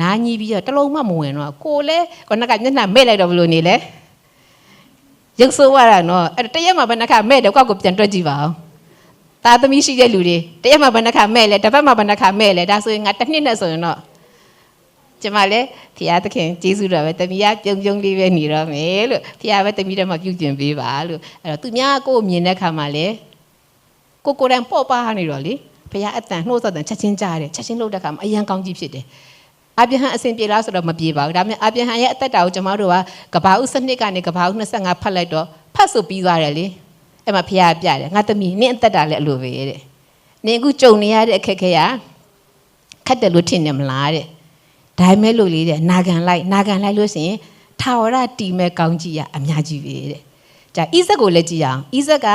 နားညီးပြီးတော့တလုံးမှမဝင်တော့ကိုလည်းခဏကမျက်နှာမဲ့လိုက်တော့ဘလို့နေလဲရုပ်ဆိုးရတာနော်အဲ့တရက်မှာဘယ်နှခါမဲ့တယ်ကောက်ကိုပြန်တွက်ကြည့်ပါဦးသားသမီးရှိတဲ့လူတွေတရက်မှာဘယ်နှခါမဲ့လဲတစ်ပတ်မှာဘယ်နှခါမဲ့လဲဒါဆိုရင်ငါတစ်နှစ်နဲ့ဆိုရင်တော့ကျမလည်းဖခင်သခင်ကျေးဇူးတော်ပဲသမီးကပြုံပြုံလေးပဲနေတော့မယ်လို့ဖခင်ပဲသမီးတို့မှပြုကျင်ပေးပါလို့အဲ့တော့သူများကိုမြင်တဲ့ခါမှာလေကိုယ်တိုင်ပေါ့ပါနေတော့လေဖခင်အတန်နှိုးဆော်တဲ့ချက်ချင်းကြားတယ်ချက်ချင်းလုပ်တဲ့ခါမှာအရန်ကောင်းကြီးဖြစ်တယ်အာဗြဟံအစဉ်ပြေလားဆိုတော့မပြေပါဘူးဒါပေမဲ့အာဗြဟံရဲ့အသက်တာကိုကျွန်တော်တို့ကကဘာဦးစနစ်ကနေကဘာဦး25ဖတ်လိုက်တော့ဖတ်ဆိုပြီးသွားတယ်လေအဲ့မှာဖခင်ပြတယ်ငါသမီးနင့်အသက်တာလည်းအလိုပဲတဲ့နင်အခုကြုံနေရတဲ့အခက်ခဲရခက်တယ်လို့ထင်နေမလားတဲ့ဒါပေမဲ့လို့လေတဲ့နာခံလိုက်လို့ရှိရင်ထာဝရတည်မဲ့ကောင်းကြီးရအများကြီးပဲတဲ့じゃဣဇက်ကိုလည်းကြည့်အောင်ဣဇက်က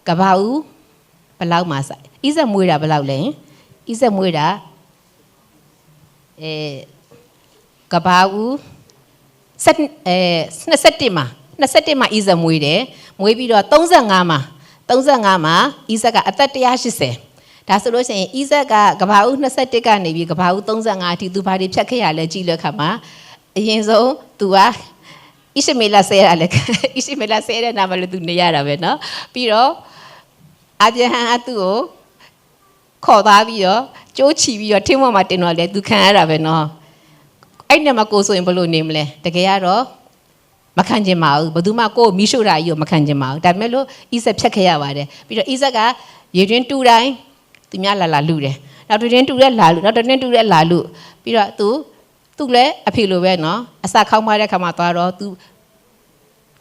ကဘာဦးဘယ်လောက်မှဆိုင်ဣဇက်မွေးတာဘယ်လောက်လဲဣဇက်မွေးတာကဘာဦး21မှာဣဇက်မွေးတယ်မွေးပြီးတော့35မှာဣဇက်ကအသက်180ဒါဆိုလို့ရှိရင်ဣဇက်ကကဘာဦး21ကနေပြီးကဘာဦး35အထိသူဘာတွေဖြတ်ခဲ့ရလဲကြည့်လို့ခါမှာအရင်ဆုံးသူကဣရှမေလဆဲရလဲဣရှမေလဆဲတဲ့နာမလို့သူနေရတာပဲเนาะပြီးတော့အာဗြဟံအသူ့ကိုခေါ်သွားပြီးတော့ကြိုးချီပြီးတော့ထင်းမမှာတင်တော့လေသူခံရတာပဲเนาะအဲ့နဲ့မကိုဆိုရင်ဘလို့နေမလဲတကယ်ကတော့မခံချင်ပါဘူးဘယ်သူမှကိုယ်မီးရှို့တာကြီးကိုမခံချင်ပါဘူးဒါပေမဲ့လို့ဣဇက်ဖြတ်ခဲ့ရပါတယ်ပြီးတော့ဣဇက်ကရေတွင်းတူတိုင်းသူများလာလူတယ်နောက်တွင်းတူတဲ့လာလူနောက်တွင်းတူတဲ့လာလူပြီးတော့သူလည်းအဖေလိုပဲเนาะအစာခေါင်းမတဲ့ခါမှာသွားတော့သူ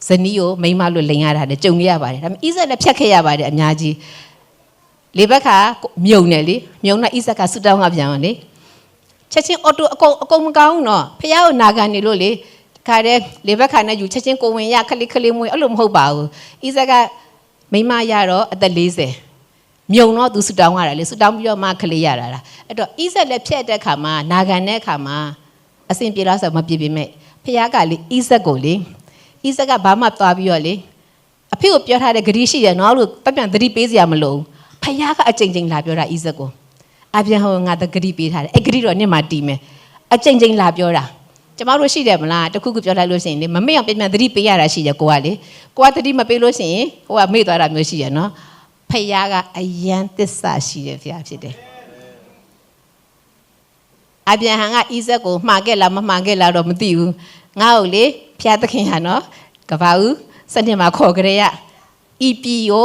ဇနီးကိုမိန်းမလို့လိန်ရတာတဲ့ကြုံရပါတယ်ဒါပေမဲ့ဣဇက်လည်းဖြတ်ခဲ့ရပါတယ်အများကြီးလေဘက်ကမြုံတယ်လေမြုံတော့ဣဇက်ကဆူတောင်းကပြန်အောင်လေချက်ချင်းအော်တိုအကုန်မကောင်းဘူးเนาะဖះကိုနာခံနေလို့လေခါတဲ့လေဘက်ခါနဲ့ယူချက်ချင်းကိုဝင်ရခလေးမွေးအဲ့လိုမဟုတ်ပါဘူးဣဇက်ကမိန်းမရတော့အသက်40မြုံတော့သူဆူတောင်းရတာလေဆူတောင်းပြီးတော့မှခလေးရတာလားအဲ့တော့ဣဇက်လည်းဖြတ်တဲ့ခါမှာနာခံတဲ့ခါမှာအစဉ်ပြေလားဆိုမပြေပေမဲ့ဖះကလေဣဇက်ကိုလေဣဇက်ကဘာမှသွားပြီးတော့လေအဖေကိုပြောထားတဲ့ဂရီရှိတယ်နော်လို့တပြန်သတိပေးစရာမလိုဖះကအချိန်ချင်းလာပြောတာဣဇက်ကိုအပြန်ဟိုငါတဂရီပေးထားတယ်အဲ့ဂရီတော့နှစ်မှာတီးမယ်အချိန်ချင်းလာပြောတာကျမတို့ရှိတယ်မလားတခုခုပြောလိုက်လို့ရှိရင်လေမမေ့အောင်ပြန်သတိပေးရတာရှိတယ်ကိုကလေကိုကသတိမပေးလို့ရှိရင်ဟိုကမေ့သွားတာမျိုးရှိရနော်ဖះကအယံသစ္စာရှိတယ်ဖះဖြစ်တယ်အပြန်ဟန်ကဣဇက်ကိုမှားခဲ့လားမမှားခဲ့လားတော့မသိဘူးငါ့ကိုလေဖះသခင်ဟာနော်ကဘာဦးစနစ်မှာခေါ်ကြရ EPO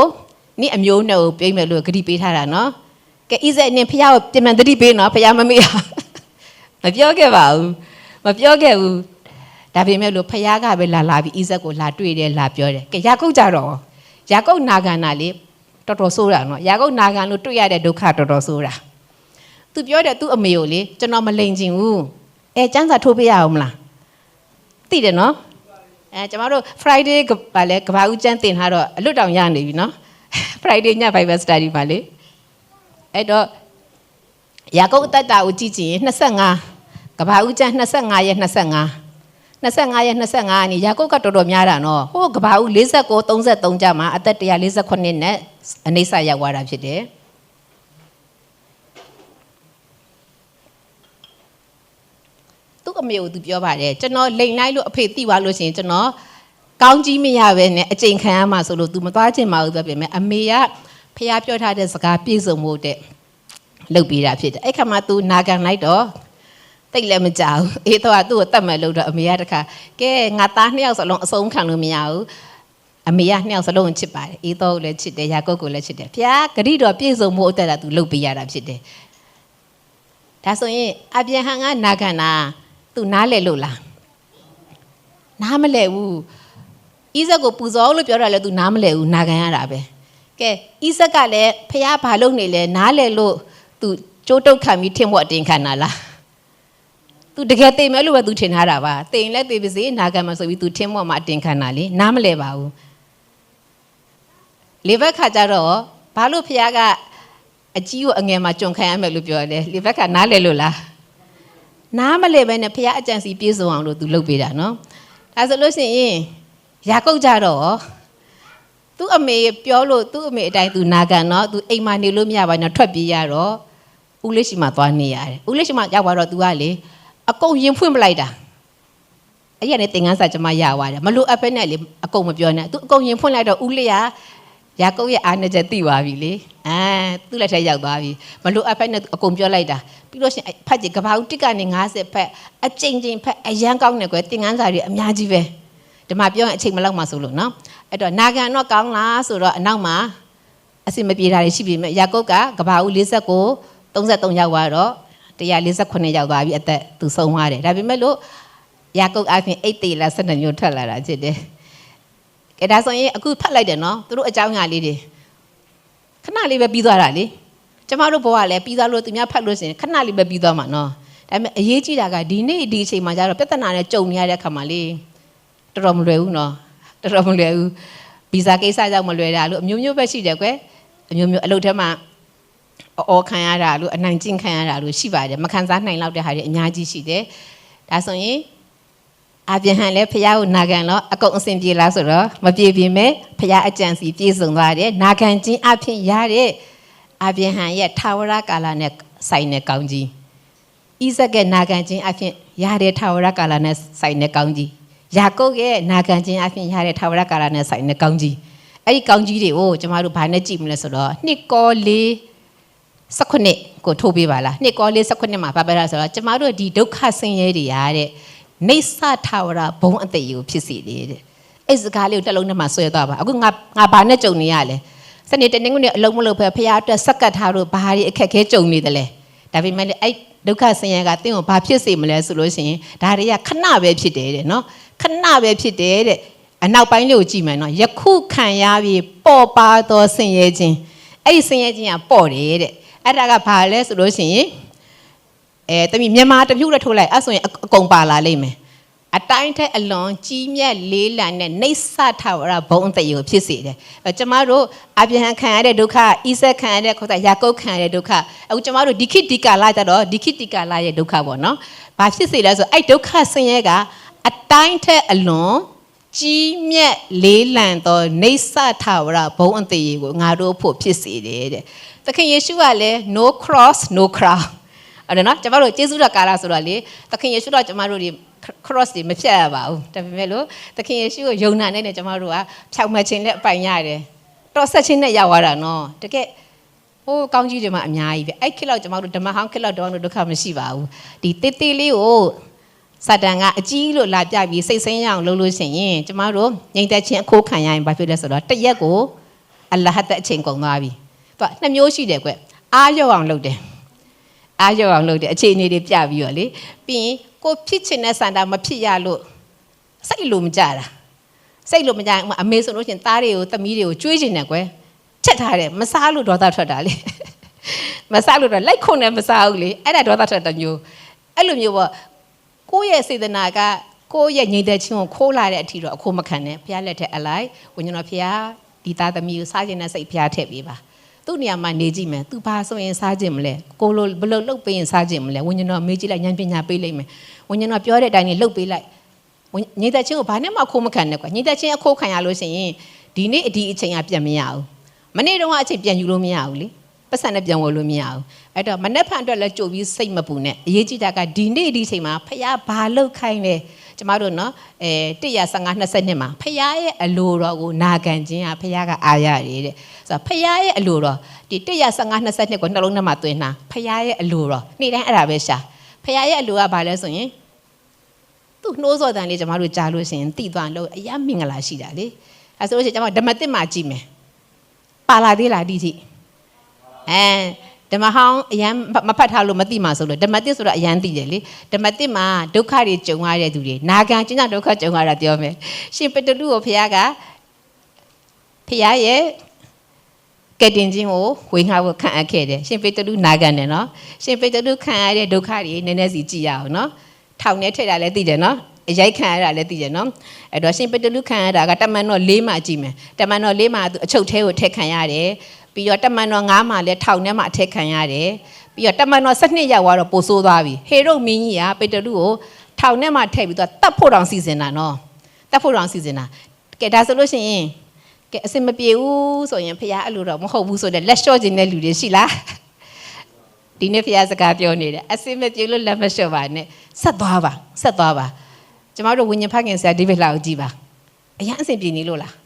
นี่อမျိုးနဲ့ကိုပြိမ့်မယ်လို့ဂတိပေးထားတာနော်ကဲဣဇက်နင်ဖះကိုပြင်မှန်တတိပေးနော်ဖះမမေ့မပြောခဲ့ပါဘူးမပြောခဲ့ဘူးဒါပေမဲ့လို့ဖះကပဲလာပြီးဣဇက်ကိုလာတွေ့တယ်လာပြောတယ်ကဲယာကုပ်ကြတော့ယာကုပ်နာဂန္နာလေးတော်တော်ဆိုးတာနော်ယာကုပ်နာဂန်လို့တွေ့ရတဲ့ဒုက္ခတော်တော်ဆိုးတာသူပြောတယ်သူ့အမေကိုလေကျွန်တော်မလိန်ချင်ဘူးကျန်းစာထိုးပေးရအောင်မလားသိတယ်နော်ကျမတို့ Friday ကလည်းကဘာဦးကျန်းတင်ထားတော့အလွတ်တောင်ရနေပြီနော် Friday ည Bible Study ပါလေအဲ့တော့ယာကုပ်အသက်တာကိုကြည့်ကြည့်ရင်25ကဘာဦးကျန်း25ရက်25ရက်25နီယာကုပ်ကတော်တော်များတာနော်ဟိုကဘာဦး49 33ကျမှအသက်148နဲ့အနိစ္စရောက်သွားတာဖြစ်တယ်သူ့အမေကိုသူပြောပါတယ်ကျွန်တော်လိန်လိုက်လို့အဖေသိသွားလို့ရှိရင်ကျွန်တော်ကောင်းကြီးမရပဲနဲ့အကျိန်ခံရမှာဆိုလို့ तू မသွားချင်ပါဘူးပြောပြင်မဲ့အမေကဖះပြောထားတဲ့စကားပြည့်စုံဖို့တဲ့လုပ်ပေးတာဖြစ်တယ်အဲ့ခါမှာ तू နာခံလိုက်တော့တိတ်လည်းမကြောက်အေးတော့သူ့ကိုတတ်မယ်လို့တော့အမေကတခါကဲငါသားနှစ်ယောက်စလုံးအဆုံးခံလို့မရဘူးအမေကနှစ်ယောက်စလုံးချစ်ပါတယ်အေးတော့လည်းချစ်တယ်ယာကုပ်ကိုလည်းချစ်တယ်ဖះဂရိတော်ပြည့်စုံဖို့အတွက် तू လုပ်ပေးရတာဖြစ်တယ်ဒါဆိုရင်အဗျဟန်ကနာခံတာသူနားလဲလို့လားနားမလဲဘူးဣဇက်ကိုပူဇော်လို့ပြောတာလဲသူနားမလဲဘူးနာခံရတာပဲကဲဣဇက်ကလည်းဖះဘာလုပ်နေလဲနားလဲလို့သူကြိုးတုတ်ခံပြီးထင်ဖို့အတင်ခံတာလားသူတကယ်သိမယ်လို့ပဲသူထင်ထားတာပါသိရင်လည်းသိပါစေနာခံမှာဆိုပြီးသူထင်ဖို့မှအတင်ခံတာလေနားမလဲပါဘူးလေဘက်ခါကြတော့ဘာလို့ဖះကအကြီးကိုအငယ်မှာကြုံခံရမယ်လို့ပြောတယ်လေဘက်ကနားလဲလို့လားနားမလဲပဲနဲ့ဖះအကြံစီပြေဆုံးအောင်လို့သူလုပ်ပေးတာနော်ဒါဆိုလို့ရှိရင်ယာကုပ်ကြတော့သူ့အမေပြောလို့သူ့အမေအတိုင်းသူနာခံတော့သူအိမ်မှာနေလို့မရပါနဲ့ထွက်ပြေးရတော့ဦးလေးရှိမှသွားနေရတယ်ဦးလေးရှိမှရောက်သွားတော့သူကလေအကုန်ရင်ဖွင့်ပလိုက်တာအဲ့ရတဲ့သင်္ကန်းစာကျမရသွားတယ်မလို့အဖက်နဲ့လေအကုန်မပြောနဲ့သူအကုန်ရင်ဖွင့်လိုက်တော့ဦးလေးကယာကုပ်ရဲ့အားနဲ့ချက်သိသွားပြီလေသူ့လက်ထက်ရောက်သွားပြီမလို့အဖက်နဲ့အကုန်ပြောလိုက်တာပြီးလို့ရှိရင်ဖတ်ကြည့်ကဘာဦးတစ်ကနေ90ဖက်အကျဉ်းချင်းဖက်အရန်ကောင်းတယ်ကွယ်သင်္ကန်းစာတွေအများကြီးပဲဒီမှာပြောရင်အချိန်မလောက်မှဆိုလို့နော်အဲ့တော့နာခံတော့ကောင်းလားဆိုတော့အနောက်မှာအစင်မပြေတာတွေရှိပြီယာကုပ်ကကဘာဦး49 33ရောက်သွားတော့148ရောက်သွားပြီအသက်သူဆုံးသွားတယ်ဒါပေမဲ့လို့ယာကုပ်အပြင်8တေလာ12မျိုးထွက်လာတာဖြစ်တယ်ကဲဒါဆိုရင်အခုဖတ်လိုက်တယ်နော်သူတို့အကြောင်းအရာလေးတွေခဏလေးပဲပြီးသွားတာလေကျမတို့ဘဝလည်းပြီးသွားလို့သူများဖတ်လို့ရှိရင်ခဏလေးပဲပြီးသွားမှာနော်ဒါပေမဲ့အရေးကြီးတာကဒီနေ့ဒီအချိန်မှာကျတော့ပြဿနာနဲ့ကြုံနေရတဲ့ခါမှာလေတော်တော်မလွယ်ဘူးနော်တော်တော်မလွယ်ဘူးဗီဇာကိစ္စကြောင့်မလွယ်တာလို့အမျိုးမျိုးပဲရှိတယ်ကွယ်အမျိုးမျိုးအလုပ်ထဲမှာအော်ခံရတာလို့အနိုင်ကျင့်ခံရတာလို့ရှိပါတယ်မခံစားနိုင်လောက်တဲ့ဟာတွေအများကြီးရှိတယ်ဒါဆိုရင်အဗျဟန်လည်းဖះကိုနာခံတော့အကုန်အဆင်ပြေလားဆိုတော့မပြေပြင်မဲ့ဖះအကြံစီပြေဆုံးသွားတယ်နာခံခြင်းအဖြစ်ရတဲ့အဗျဟန်ရဲ့ထာဝရကာလနဲ့ဆိုင်တဲ့ကောင်းကြီးဣဇက်ကနာခံခြင်းအဖြစ်ရတဲ့ထာဝရကာလနဲ့ဆိုင်တဲ့ကောင်းကြီးယာကုပ်ရဲ့နာခံခြင်းအဖြစ်ရတဲ့ထာဝရကာလနဲ့ဆိုင်တဲ့ကောင်းကြီးအဲ့ဒီကောင်းကြီးတွေကိုကျမတို့ဘာနဲ့ကြည့်မလဲဆိုတော့နှစ်ကော4:19ကိုထိုးပေးပါလားနှစ်ကော4:19မှာဘာပဲလားဆိုတော့ကျမတို့ဒီဒုက္ခဆင်းရဲတွေရတဲ့နေဆထာဝရဘုံအသေးကိုဖြစ်စေတယ်တဲ့အဲ့စကားလေးကိုတစ်လုံးထဲမှာဆွဲသွားပါအခုငါဘာနဲ့ကြုံနေရလဲစနေတနင်္ဂနွေအလုံးမလို့ဖះအတွက်စက်ကတ်ထားလို့ဘာတွေအခက်ခဲကြုံနေတယ်လဲဒါပေမဲ့အဲ့ဒုက္ခဆင်းရဲကတင့်ကိုဘာဖြစ်စေမလဲဆိုလို့ရှိရင်ဒါတွေကခဏပဲဖြစ်တယ်တဲ့နော်ခဏပဲဖြစ်တယ်တဲ့အနောက်ပိုင်းလေးကိုကြည့်မယ်နော်ယခုခံရပြီးပေါ်ပါသောဆင်းရဲခြင်းအဲ့ဒီဆင်းရဲခြင်းကပေါ့တယ်တဲ့အဲ့ဒါကဘာလဲဆိုလို့ရှိရင်တမီမြန်မာတဖြူလည်းထိုးလိုက်အဲ့ဆိုရင်အကုန်ပါလာလိမ့်မယ်အတိုင်းထက်အလွန်ကြီးမြတ်လေးလံတဲ့နေဆထာဝရဘုံအသေးကိုဖြစ်စေတယ်ကျမတို့အဗျဟန်ခံရတဲ့ဒုက္ခဣဇက်ခံရတဲ့ခေါ်တာယာကုပ်ခံရတဲ့ဒုက္ခအခုကျမတို့ဒီခိတိကာလကြတော့ဒီခိတိကာလရဲ့ဒုက္ခပေါ့နော်ဘာဖြစ်စေလဲဆိုအဲ့ဒုက္ခဆင်းရဲကအတိုင်းထက်အလွန်ကြီးမြတ်လေးလံသောနေဆထာဝရဘုံအသေးကိုငါတို့ဖို့ဖြစ်စေတယ်တဲ့သခင်ယေရှုကလည်း no cross no crown အဲ့ဒါနော်ကျမတို့ကျေးဇူးတော်ကာလဆိုတော့လေသခင်ယေရှုတော့ကျမတို့ဒီ cross တွေမဖြတ်ရပါဘူးဒါပေမဲ့လို့သခင်ယေရှုကိုယုံနာနဲ့ကျမတို့ကဖြောက်မှတ်ခြင်းနဲ့အပိုင်ရတယ်တော်ဆက်ခြင်းနဲ့ရောက်သွားတာနော်တကယ်ဟိုးကောင်းကြီးတွေမှာအများကြီးပဲအဲ့ခေတ်လောက်ကျမတို့ဓမ္မဟောင်းခေတ်လောက်တော့ဒုက္ခမရှိပါဘူးဒီတေးသေးလေးကိုစာတန်ကအကြီးလို့လာပြပြီးစိတ်ဆင်းရအောင်လုပ်လို့ရှိရင်ကျမတို့ငြိမ်သက်ခြင်းအခိုးခံရရင်ဘာဖြစ်လဲဆိုတော့တရက်ကို အလဟတ်အချိန်ကုန်သွားပြီသူကနှစ်မျိုးရှိတယ်ကွအားရောက်အောင်လုပ်တယ်အားရောက်အောင်လုပ်တယ်အခြေအနေတွေပြပြီးတော့လေပြီးရင်ကိုဖြစ်ချင်တဲ့စန္ဒမဖြစ်ရလို့စိတ်လို့မကြတာစိတ်လို့မကြအမေဆိုလို့ရှင်သားတွေကိုသမီးတွေကိုကျွေးချင်တယ်ကွချက်ထားတယ်မစားလို့ဒေါသထွက်တာလေမစားလို့တော့လိုက်ခုန်တယ်မစားဘူးလေအဲ့ဒါဒေါသထွက်တဲ့မျိုးအဲ့လိုမျိုးပေါ့ကိုယ့်ရဲ့စေတနာကကိုယ့်ရဲ့ညီတဲ့ချင်းကိုခိုးလာတဲ့အထီတော့အခိုးမခံနဲ့ဘုရားလက်ထက်အလိုက်ဝိညာဉ်တော်ဘုရားဒီသားသမီးကိုစားခြင်းနဲ့စိတ်ဘုရားထည့်ပေးပါသူ့နေရာမှာနေကြည့်မယ်သူဘာဆိုရင်စားခြင်းမလဲကိုလိုဘလို့လှုပ်ပေးရင်စားခြင်းမလဲဝိညာဉ်တော်မေးကြည့်လိုက်ဉာဏ်ပညာပေးလိုက်မယ်ဝိညာဉ်တော်ပြောတဲ့အတိုင်းလှုပ်ပေးလိုက်ညီတဲ့ချင်းကိုဘာနဲ့မှခိုးမခံနဲ့ကွာညီတဲ့ချင်းအခိုးခံရလို့ရှိရင်ဒီနေ့ဒီအချိန်ကပြန်မရဘူးမနေ့တုန်းကအချိန်ပြန်ယူလို့မရဘူးလေပတ်စံနဲ့ပြန်ဝယ်လို့မရဘူးအဲ့တော့မနေ့ဖန်အတွက်လည်းကြိုပြီးစိတ်မပူနဲ့အရေးကြီးတာကဒီနေ့ဒီချိန်မှာဖခင်ဘာလုပ်ခိုင်းလဲကျမတို့နော်115 22မှာဖခင်ရဲ့အလိုတော်ကိုနာခံခြင်းကဖခင်ကအာရရတဲ့ဆိုတော့ဖခင်ရဲ့အလိုတော်ဒီ115 22ကိုနှလုံးထဲမှာသွင်းတာဖခင်ရဲ့အလိုတော်နေ့တိုင်းအဲ့ဒါပဲရှာဖခင်ရဲ့အလိုကဘာလဲဆိုရင်သူ့နှိုးစော်တန်လေးကျမတို့ကြားလို့ရှိရင်တိသွားလို့အယမင်္ဂလာရှိတာလေအဲဆိုလို့ရှိရင်ကျမဓမ္မသစ်မှာကြည့်မယ်ပါလာသေးလားဒီထိဓမ္မဟောင်းအရန်မဖတ်ထားလို့မသိမှာဆိုလို့ဓမ္မသစ်ဆိုတော့အရန်သိတယ်လေဓမ္မသစ်မှာဒုက္ခတွေကြုံရတဲ့သူတွေနာခံကျင့်ကြဒုက္ခကြုံရတာပြောမယ်ရှင်ပတလူကိုဖခင်ကဖခင်ရဲ့ကဲတင်ခြင်းကိုဝေငှဖို့ခံအပ်ခဲ့တယ်ရှင်ပေတလူနာခံတယ်နော်ရှင်ပေတလူခံရတဲ့ဒုက္ခတွေနည်းနည်းစီကြည့်ရအောင်နော်ထောင်ထဲထည့်တာလည်းသိတယ်နော်အရိုက်ခံရတာလည်းသိတယ်နော်အဲ့တော့ရှင်ပေတလူခံရတာကတမန်တော်၄မှာကြည့်မယ်တမန်တော်၄မှာသူအချုပ်ထဲကိုထည့်ခံရတယ်ပြီးတော့တမန်တော်9မှာလည်းထောင်ထဲမှာအထက်ခံရတယ်ပြီးတော့တမန်တော်12ရောက်သွားတော့ပိုဆိုးသွားပြီဟေရုမင်းကြီးကပေတလူကိုထောင်ထဲမှာထည့်ပြီးတော့တတ်ဖို့တောင်စီစဉ်တာနော်တတ်ဖို့တောင်စီစဉ်တာကဲဒါဆိုလို့ရှိရင်ကဲအစင်မပြေဘူးဆိုရင်ဖခင်အဲ့လိုတော့မဟုတ်ဘူးဆိုတဲ့လက်လျှော့ခြင်းတဲ့လူတွေရှိလားဒီနေ့ဖခင်စကားပြောနေတယ်အစင်မပြေလို့လက်မလျှော့ပါနဲ့ဆက်သွားပါကျမတို့ဝိညာဉ်ဖခင်ဆရာဒေးဗစ်လာကိုကြည့်ပါအရင်အစင်ပြေနေလို့လား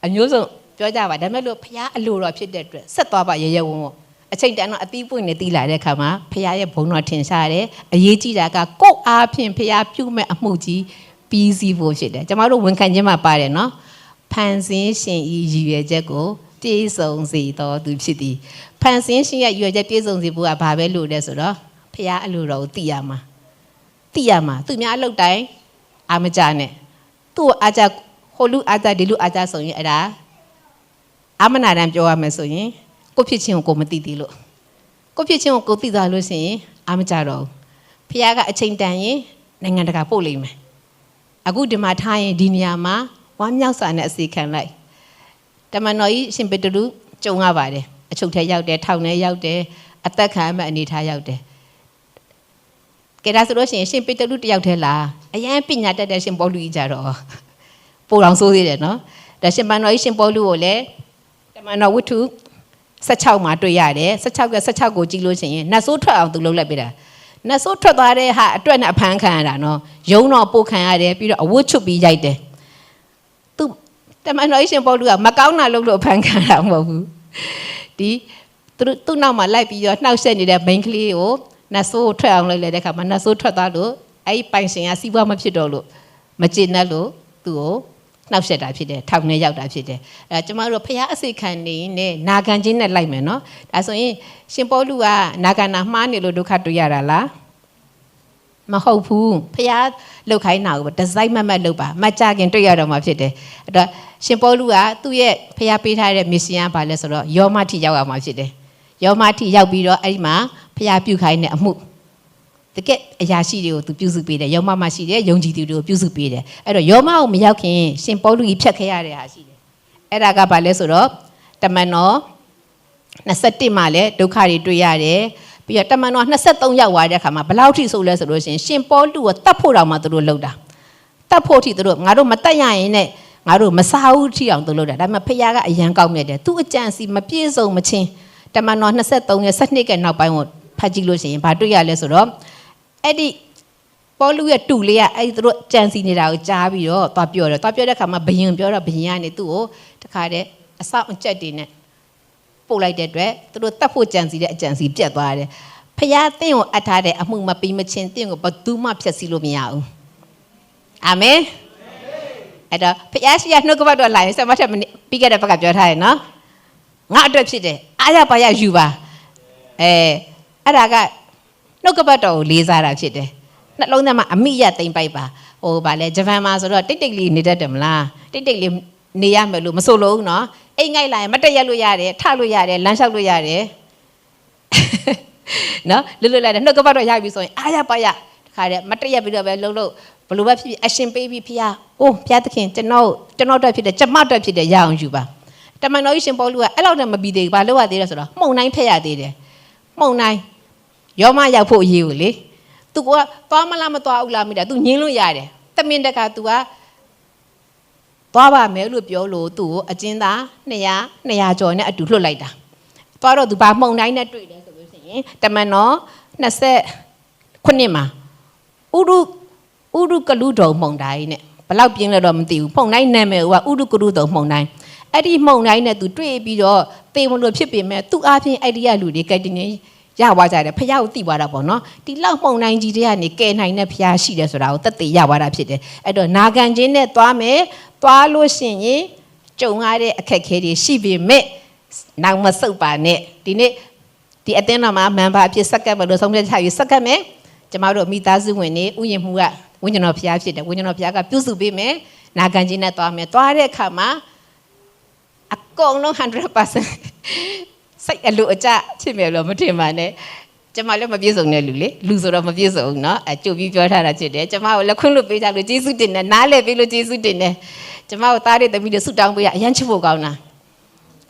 အမျိုးစုံပြောကြပါဒါပေမဲ့လို့ဖခင်အလိုတော်ဖြစ်တဲ့အတွက်ဆက်သွားပါရရဝုံအချိန်တန်တော့အသီးပွင့်နေတီးလာတဲ့အခါမှာဖခင်ရဲ့ဘုံတော်ထင်ရှားတယ်အရေးကြီးတာကကိုယ့်အားဖြင့်ဖခင်ပြုမဲ့အမှုကြီးပြီးစီးဖို့ဖြစ်တယ်ကျမတို့ဝန်ခံခြင်းမှာပါတယ်နော်ဖန်ဆင်းရှင်ဤရည်ရွယ်ချက်ကိုပြည့်စုံစေတော်သူဖြစ်သည်ဖန်ဆင်းရှင်ရဲ့ရည်ရွယ်ချက်ပြည့်စုံစေဖို့ကဘာပဲလို့လဲဆိုတော့ဖခင်အလိုတော်ကိုသိရမှာသူများအလုပ်တိုင်းအာမကြနဲ့သူ့အားကြဟိုလူအားကြဒီလူအားကြဆိုရင်အဲ့ဒါအမနာတန်ပြောရမယ်ဆိုရင်ကိုဖြစ်ချင်းကိုမသိသေးလို့ကိုဖြစ်ချင်းကိုသိသွားလို့ရှိရင်အာမကြတော့ဖခင်ကအချိန်တန်ရင်နိုင်ငံတကာပို့လိမ့်မယ်အခုဒီမှာထားရင်ဒီနေရာမှာဝမ်းမြောက်စွာနဲ့အစီခံလိုက်တမန်တော်ကြီးရှင်ပေတရုကြုံရပါတယ်အချုပ်ထဲရောက်တယ်ထောင်ထဲရောက်တယ်အသက်ခံမဲ့အနေထားရောက်တယ်ကဲဒါဆိုလို့ရှိရင်ရှင်ပေတရုတယောက်တည်းလားအရင်ပညာတတ်တဲ့ရှင်ပေါလုကြီးကြတော့ပိုတော်ဆိုးသေးတယ်နော်ဒါရှင်ပန်တော်ကြီးရှင်ပေါလုကိုလည်းတမန်တော်ဝတ္ထု16မှာတွေ့ရတယ်16ကိုကြည့်လို့ရှိရင်နတ်ဆိုးထွက်အောင်သူလုပ်လိုက်ပေးတာနတ်ဆိုးထွက်သွားတဲ့ဟာအတွက်နဲ့အဖမ်းခံရတာနော်ယုံတော်ပို့ခံရတယ်ပြီးတော့အဝတ်ချွတ်ပြီးရိုက်တယ်သူတမန်တော်ရှင်ပေါလုကမကောင်းတာလုပ်လို့အဖမ်းခံတာမဟုတ်ဘူးဒီသူ့နောက်မှာလိုက်ပြီးတော့နှောက်ယှက်နေတဲ့မိန်းကလေးကိုနတ်ဆိုးထွက်အောင်လုပ်လိုက်တဲ့အခါမှာနတ်ဆိုးထွက်သွားလို့အဲ့ဒီပိုင်ရှင်ကစီးပွားမဖြစ်တော့လို့မကျေနပ်လို့သူ့ကိုနှောက်ယှက်တာဖြစ်တယ်ထောင်ထဲရောက်တာဖြစ်တယ်အဲကျမတို့ဖခင်အစိခံနေနဲ့နာခံခြင်းနဲ့လိုက်မယ်နော်ဒါဆိုရင်ရှင်ပေါလုကနာခံတာမှားနေလို့ဒုက္ခတွေ့ရတာလားမဟုတ်ဘူးဖခင်လောက်ခိုင်းတာကိုဒီဇိုင်းမတ်လောက်ပါမကြခင်တွေ့ရတော့မှဖြစ်တယ်အဲ့တော့ရှင်ပေါလုကသူ့ရဲ့ဖခင်ပေးထားတဲ့မစ်ရှင်ကဘာလဲဆိုတော့ယောမထိရောက်ရမှာဖြစ်တယ်ယောမထိရောက်ပြီးတော့အဲ့ဒီမှာဖခင်ပြုခိုင်းတဲ့အမှုတကယ်အရာရှိတွေကိုသူပြုစုပေးတယ်ယောမမရှိတယ်ယုံကြည်သူတွေကိုပြုစုပေးတယ်အဲ့တော့ယောမကိုမရောက်ခင်ရှင်ပေါလုကြီးဖြတ်ခဲ့ရတဲ့ဟာရှိတယ်အဲ့ဒါကဘာလဲဆိုတော့တမန်တော်21မှာလည်းဒုက္ခတွေတွေ့ရတယ်ပြီးတော့တမန်တော်23ရောက်သွားတဲ့အခါမှာဘယ်လောက်ထိဆိုလဲဆိုလို့ရှိရင်ရှင်ပေါလုကိုတတ်ဖို့တောင်မှသူတို့လှုပ်တာတတ်ဖို့ထိသူတို့ငါတို့မတတ်ရရင်နဲ့ငါတို့မစားဘူးထိအောင်သူလှုပ်တာဒါပေမဲ့ဖခင်ကအရန်ကောက်မြတ်တယ်သူအကြံစီမပြည့်စုံမချင်းတမန်တော်23ရဲ့12ကနောက်ပိုင်းကိုဖတ်ကြည့်လို့ရှိရင်ဘာတွေ့ရလဲဆိုတော့အဲ့ဒီပေါလုရဲ့တူလေးကအဲ့ဒီသူတို့ကြံစီနေတာကိုကြားပြီးတော့သွားပြောတယ်သွားပြောတဲ့အခါမှာဘယင်ပြောတော့ဘယင်ကနေသူ့ကိုတခါတည်းအဆောက်အကျက်တွေနဲ့ပို့လိုက်တဲ့အတွက်သူတို့တတ်ဖို့ကြံစီတဲ့အကြံစီပြတ်သွားတယ်ဖခင်တင့်ကိုအပ်ထားတဲ့အမှုမပြီးမချင်းတင့်ကိုဘယ်သူမှဖျက်ဆီးလို့မရဘူးအာမင် အဲ့တော့ဖျားရှိရနှုတ်ကပတ်တော်လာရင်ဆက်မထက်ပြီးခဲ့တဲ့ဘက်ကပြောထားရနော်ငါအတွက်ဖြစ်တယ်အားရပါရယူပါအဲ့ဒါကနှုတ်ကပတ်တော်ကိုလေးစားတာဖြစ်တယ်နှလုံးသားမှာအမိရသိမ့်ပိုက်ပါဟိုဗာလဲဂျပန်မှာဆိုတော့တိတ်တိတ်လေးနေတတ်တယ်မလားတိတ်တိတ်လေးနေရမယ်လို့မဆိုလို့နော်အိမ်ငိုက်လာရင်မတက်ရက်လို့ရတယ်ထလို့ရတယ်လမ်းလျှောက်လို့ရတယ်နော်လွတ်လွတ်လိုက်တယ်နှုတ်ကပတ်တော်ရပြီဆိုရင်အားရပါရတခါတည်းမတက်ရက်ပြီးတော့ပဲလှုပ်လို့ဘလို့ပဲဖြစ်ဖြစ်အရှင်ပေးပြီးဖျားအိုးဖျားသခင်ကျွန်တော်တက်ဖြစ်တယ်ကျမတက်ဖြစ်တယ်ရအောင်ယူပါတမန်တော်ကြီးရှင်ပေါလုကအဲ့လောက်နဲ့မပြီးသေးဘူးဘာလို့ရသေးလဲဆိုတော့မှုန်တိုင်းဖက်ရသေးတယ်မှုန်တိုင်းရောမရောက်ဖို့အရေးကိုလေသူကသွားမလားမသွားဘူးလားမိတာသူညင်းလို့ရတယ်တမင်တကာသူကသွားပါမယ်လို့ပြောလို့သူ့ကိုအကျဉ်းသား200ကျော်နဲ့အတူလွှတ်လိုက်တာသွားတော့သူဘာမှုန်တိုင်းနဲ့တွေ့တယ်ဆိုလို့ရှိရင်တမန်တော်29မှာဥရုကလူတော်မှုန်တိုင်းနဲ့ဘလောက်ပြင်းလဲတော့မသိဘူးမှုန်တိုင်းနာမည်ကဥရုကလူတော်မှုန်တိုင်းအဲ့ဒီမှုန်တိုင်းနဲ့သူတွေ့ပြီးတော့သေမလို့ဖြစ်ပေမဲ့သူ့အားဖြင့်အဲ့ဒီကလူတွေကတည်းကရသွားကြတယ်ဖယားကိုသိသွားတာပေါ့နော်ဒီလောက်မှုန်တိုင်းကြီးတွေကနေကယ်နိုင်တဲ့ဖယားရှိတယ်ဆိုတာကိုသက်သေရသွားတာဖြစ်တယ်အဲ့တော့နာခံခြင်းနဲ့သွားမယ်သွားလို့ရှိရင်ကြုံရတဲ့အခက်အခဲတွေရှိပေမဲ့နောက်မဆုတ်ပါနဲ့ဒီနေ့ဒီအသင်းတော်မှာမန်ဘာအဖြစ်စက္ကပ်မလို့ဆုံးဖြတ်ချပြီးစက္ကပ်မယ်ကျမတို့မိသားစုဝင်တွေဥယျာဉ်မှုကဝိညာဉ်တော်ဖယားဖြစ်တယ်ဝိညာဉ်တော်ဖယားကပြုစုပေးမယ်နာခံခြင်းနဲ့သွားမယ်သွားတဲ့အခါမှာအကုန်လုံး 100% စိတ်အလိုအကျဖြစ်မယ်လို့မထင်ပါနဲ့ကျမလည်းမပြည့်စုံတဲ့လူဆိုတော့မပြည့်စုံဘူးเนาะအကျုပ်ပြီးပြောထားတာဖြစ်တယ်ကျမကိုလက်ခွင့်လွတ်ပေးကြလို့ကျေးဇူးတင်တယ်နားလည်ပေးလို့ကျေးဇူးတင်တယ်ကျမကိုသားတဲ့သမီးတွေဆုတောင်းပေးရအရန်ချစ်ဖို့ကောင်းတာ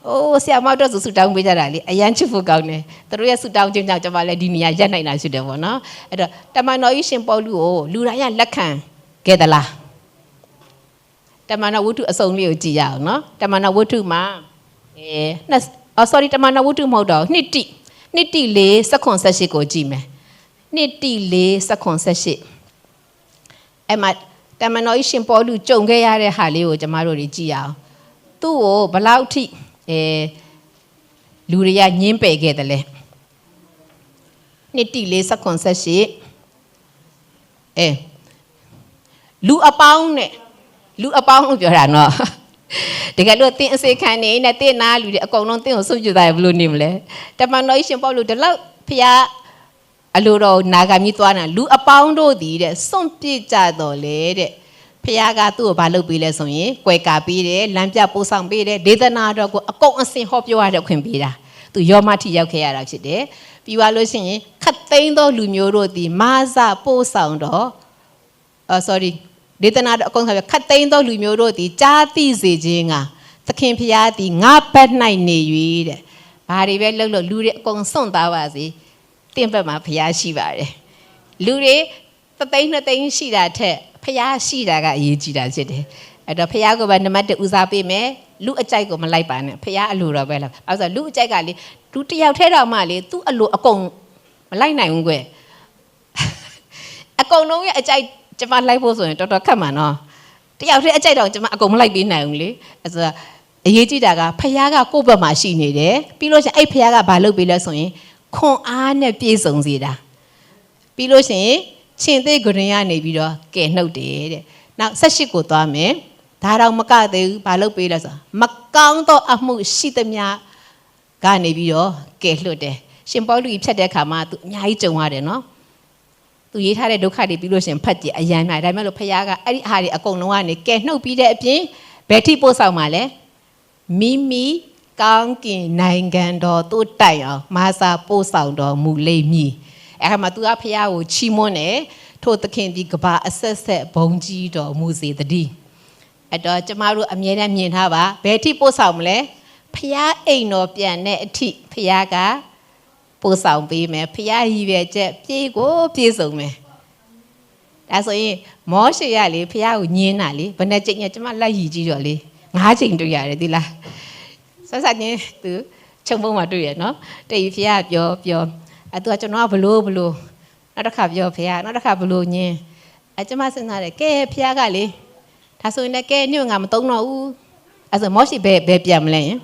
အိုးဆရာမတို့ဆုတောင်းပေးကြတာလေအရန်ချစ်ဖို့ကောင်းတယ်သူတို့ရဲ့ဆုတောင်းခြင်းကြောင့်ကျမလည်းဒီနေရာရပ်နိုင်တာဖြစ်တယ်ပေါ့နော်အဲ့တော့တမန်တော်ကြီးရှင်ပေါလုကိုလူတိုင်းကလက်ခံခဲ့သလားတမန်တော်ဝတ္ထုအစုံလေးကိုကြည့်ရအောင်နော်တမန်တော်ဝတ္ထုမှာsorry တမန်တော်ဝတ္ထုမဟုတ်တော့နှစ်တိ4 18ကိုကြည့်မယ်နှစ်တိ4 18အဲ့မှာတမန်တော်ကြီးရှင်ပေါလုကြုံခဲ့ရတဲ့ဟာလေးကိုကျမတို့တွေကြည့်ရအောင်သူ့ကိုဘလောက်ထိလူတွေကညင်းပယ်ခဲ့တယ်လဲနှစ်တိ4 18လူအပေါင်းလို့ပြောတာနော်တကယ်လို့တင်းအစေခံနေနဲ့တင်းနာလူတွေအကုန်လုံးတင်းကိုစွန့်ပြစ်သားရဘလို့နေမလဲတမန်တော်ကြီးရှင်ပေါလုဒီလောက်ဖျားအလိုတော်နာဂမီသွားတာလူအပေါင်းတို့သည်တဲ့စွန့်ပြစ်ကြတော်လေတဲ့ဖျားကသူ့ကိုဘာလုပ်ပေးလဲဆိုရင်ကွယ်ကာပေးတယ်လမ်းပြပို့ဆောင်ပေးတယ်ဒေသနာတော်ကိုအကုန်အစင်ဟောပြောရတဲ့ခွင့်ပေးတာသူယောမထိရောက်ခဲ့ရတာဖြစ်တယ်ပြီးသွားလို့ရှိရင်ခတ်သိမ်းသောလူမျိုးတို့သည်မာစပို့ဆောင်တော်sorryဒေသနာတော်အကုန်ခတ်သိမ်းသောလူမျိုးတို့သည်ကြားသိစေခြင်းကသခင်ဖျားသည်ငါဘက်၌နေ၍တဲ့ဘာတွေပဲလှုပ်လို့လူတွေအကုန်စွန့်သားပါစေတင့်ဘက်မှာဖျားရှိပါတယ်လူတွေ3 သိန်းရှိတာထက်ဖျားရှိတာကအရေးကြီးတာဖြစ်တယ်အဲ့တော့ဖျားကိုပဲနံပါတ်1ဦးစားပေးမယ်လူအကြိုက်ကိုမလိုက်ပါနဲ့ဖျားအလိုတော်ပဲလားအဲ့ဆိုလူအကြိုက်ကလေလူတယောက်ထဲတော့မှလေသူ့အလိုအကုန်မလိုက်နိုင်ဘူးကွယ်အကုန်လုံးရဲ့အကြိုက်ကျမလိုက်ဖို့ဆိုရင်တော်တော်ခက်မှာနော်တယောက်တည်းအကြိုက်တော့ကျမအကုန်မလိုက်ပေးနိုင်ဘူးလေအဲ့ဆိုအရေးကြီးတာကဖခင်ကကိုယ့်ဘက်မှာရှိနေတယ်ပြီးလို့ရှိရင်အဲ့ဖခင်ကဘာလုပ်ပေးလဲဆိုရင်ခွန်အားနဲ့ပြည့်စုံစေတာပြီးလို့ရှိရင်ရှင်သေးဂရင်ကနေပြီးတော့ကဲနှုတ်တယ်တဲ့နောက်18ကိုသွားမယ်ဒါတော့မကသေးဘူးဘာလုပ်ပေးလဲဆိုမကောင်းသောအမှုရှိသမျှကနေပြီးတော့ကဲလွတ်တယ်ရှင်ပေါလုကြီးဖြတ်တဲ့အခါမှာသူအများကြီးကြုံရတယ်နော်သူရေးထားတဲ့ဒုက္ခတွေပြီးလို့ရှင်ဖတ်ကြည့်အယမ်းများဒါပေမဲ့လို့ဖခင်ကအဲ့ဒီအားတွေအကုန်လုံးကနေကဲနှုတ်ပြီးတဲ့အပြင်ဘယ်ထိပို့ဆောင်မှာလဲမိမိကောင်းကင်နိုင်ငံတော်သို့တိုင်အောင်မာစာပို့ဆောင်တော်မူလိမ့်မည်အဲ့မှာသူကဖခင်ကိုချီးမွမ်းတယ်ထိုသခင်ဒီကဘာအဆက်ဆက်ဘုံကြီးတော်မူစေတည်းအဲ့တော့ကျမတို့အမြဲတမ်းမြင်ထားပါဘယ်ထိပို့ဆောင်မလဲဖခင်အိမ်တော်ပြန်တဲ့အထိဖခင်ကပို့ဆောင်ပေးမယ်ဖခင်ရည်ရွယ်ချက်ပြေကိုပြေစုံမယ်ဒါဆိုရင်မောရှေရလေဖခင်ကိုညင်းတာလေဘယ်နဲ့ကြိမ်ညကျမလက်ရည်ကြီးတော့လေ9 ချိန်တွေ့ရတယ်ဒီလားဆက်ဆက်ချင်းသူချုံပုံမှာတွေ့ရနော်တေဖခင်ကပြောအဲ့သူကကျွန်တော်ကဘလို့နောက်တစ်ခါပြောဖခင်နောက်တစ်ခါဘလို့ညင်းအဲ့ကျမစဉ်းစားတယ်ကဲဖခင်ကလေဒါဆိုရင်လည်းကဲညို့ငါမသုံးတော့ဘူးအဲ့ဆိုမောရှေဘယ်ပြန်မလဲယင်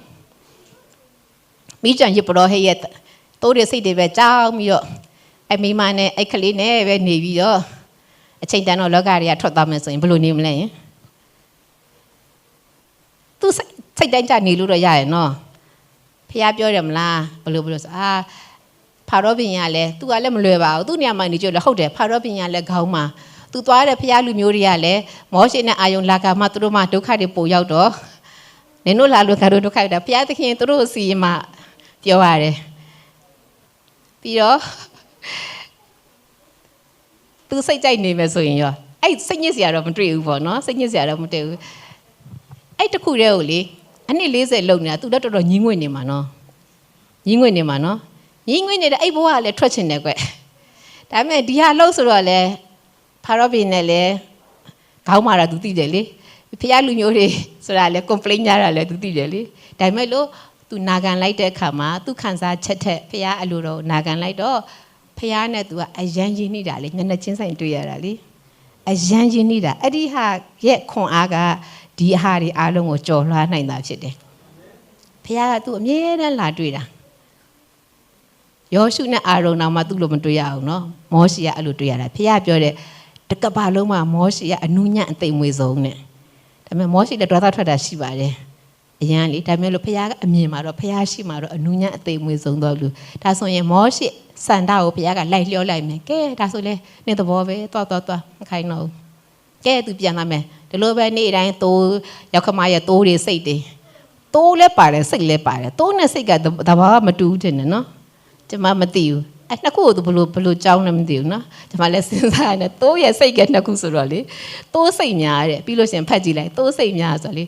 မိချန်ရပရောဟိရဲ့တိုးရစိတ်တွေပဲကြောင်းပြီးတော့အဲ့မိမနဲ့အဲ့ကလေးနဲ့ပဲနေပြီးတော့အချိန်တန်တော့လောကတွေကထွက်သွားမယ်ဆိုရင်ဘယ်လိုနေမလဲယင် တိုင်းကြနေလို့တော့ရရဲ့နော်ဖះပြောတယ်မလားဘလို့ဖာရောဘင်ရလဲ तू ကလည်းမလွယ်ပါဘူးသူ့နေရာမှာနေကြလဲဟုတ်တယ်ဖာရောဘင်ရလဲခေါင်းမှာ तू သွားတဲ့ဖះလူမျိုးတွေကလည်းမောရှေနဲ့အာယုန်လာကမှသူတို့မှဒုက္ခတွေပိုရောက်တော့နင်တို့လာလို့ကတော့ဒုက္ခတာဖះသခင်သူတို့စီမှပြောရတယ်ပြီးတော့ तू စိတ်ကြိုက်နေမယ်ဆိုရင်ရောအဲ့စိတ်ညစ်စရာတော့မတွေ့ဘူးပေါ့နော်စိတ်ညစ်စရာတော့မတွေ့ဘူးအဲ့တခုတည်းကိုလေအနှစ်40လုံနေတာ तू တော့တော်တော်ညင်းငွေ့နေမှာနော်ညင်းငွေ့နေမှာနော်ညင်းငွေ့နေတဲ့အဲ့ဘဝကလည်းထွက်ချင်တယ်ကွဒါပေမဲ့ဒီဟာလို့ဆိုတော့လေဖာရောဘင်နဲ့လေခေါင်းမာတာ तू သိတယ်လေဖះလူမျိုးတွေဆိုတာလေ complain ကြတာလေ तू သိတယ်လေဒါပေမဲ့လို့ तू နာခံလိုက်တဲ့အခါမှာ तू ခံစားချက်ထက်ဖះအလိုတော့နာခံလိုက်တော့ဖះနဲ့ तू ကအယမ်းရင်းနေတာလေညနေချင်းဆိုင်တွေ့ရတာလေအယမ်းရင်းနေတာအဲ့ဒီဟာရဲ့ခွန်အားကဒီအဟာတွေအားလုံးကိုကြော်လွှားနိုင်တာဖြစ်တယ်ဖះက तू အမြဲတမ်းလာတွေ့တာယောရှုနဲ့အာရုံတော်မှာ तू လို့မတွေ့ရအောင်နော်မောရှေကအဲ့လိုတွေ့ရတာဖះပြောတဲ့တကဘာလုံးမှာမောရှေကအနုညံ့အသိမ့်မွေဆုံးနဲ့ဒါပေမဲ့မောရှေလည်းဒေါသထွက်တာရှိပါတယ်အရန်လေဒါပေမဲ့လို့ဖះကအမြင်မှာတော့ဖះရှိမှာတော့အနုညံ့အသိမ့်မွေဆုံးတော့လူဒါဆိုရင်မောရှေစန္ဒကိုဖះကလိုက်လျောလိုက်မယ်ကဲဒါဆိုလေနေသဘောပဲသွားမခိုင်းတော့ကဲ तू ပြန်လာမယ်ဒီလိုပဲနေ့တိုင်းတိုးရောက်ခမရဲ့တိုးတွေစိတ်တွေတိုးလည်းပါတယ်စိတ်လည်းပါတယ်တိုးနဲ့စိတ်ကတဘာမတူဘူးတင်တယ်နော်ကျွန်မမသိဘူးအဲ့နှစ်ခုကို तू ဘလို့ကြောင်းလည်းမသိဘူးနော်ကျွန်မလည်းစဉ်းစားနေတိုးရဲ့စိတ်ကနှစ်ခုဆိုတော့လေတိုးစိတ်များတဲ့ပြီးလို့ရှိရင်ဖတ်ကြည့်လိုက်တိုးစိတ်များဆိုတော့လေ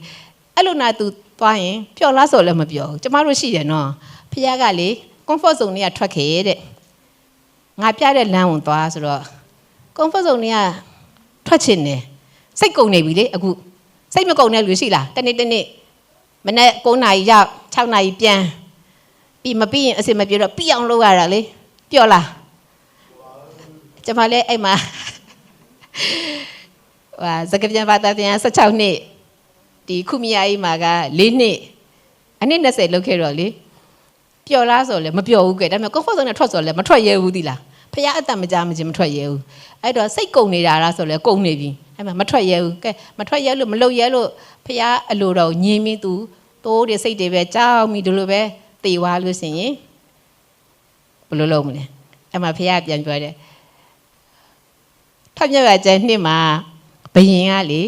အဲ့လိုနာ तू သွားရင်ပျော်လားဆိုလည်းမပျော်ဘူးကျွန်မတို့ရှိတယ်နော်ဖះကလေ comfort zone တွေကထွက်ခဲ့တဲ့ငါပြတဲ့လမ်းကိုသွားဆိုတော့ comfort zone တွေကထွက်ချင်တယ်စိတ်ကုန်နေပြီလေအခုစိတ်မကုန်တဲ့လူရှိလားတနေ့မနေ့9နာရီရောက်6နာရီပြန်ပြီးမပြီးရင်အစင်မပြေတော့ပြီးအောင်လုပ်ရတာလေပျော်လားကျွန်မလည်းအဲ့မှာစကားပြန်ဘာသာပြန်16နှစ်ဒီခုမယားကြီးမှာက4နှစ်အနည်း20လောက်ခဲ့တော့လေပျော်လားဆိုလဲမပျော်ဘူးကဲဒါပေမဲ့ comfort zone နဲ့ထွက်ဆိုလဲမထွက်ရဲဘူးသီလားဖះအတန်မကြမချင်းမထွက်ရဲဘူးအဲ့တော့စိတ်ကုန်နေတာလားဆိုလဲကုန်နေပြီအဲ့မှာမထွက်ရဲဘူးကဲမထွက်ရဲလို့မလုပ်ရဲလို့ဖះအလိုတော်ညင်းပြီးသူတိုးတွေစိတ်တွေပဲကြောက်ပြီးဒီလိုပဲတေဝါလို့ဆိုရင်ဘယ်လိုလုပ်မလဲအဲ့မှာဖះပြန်ပြောတယ်ထောက်မြတ်ရကျနှစ်မှာဘယင်ကလေ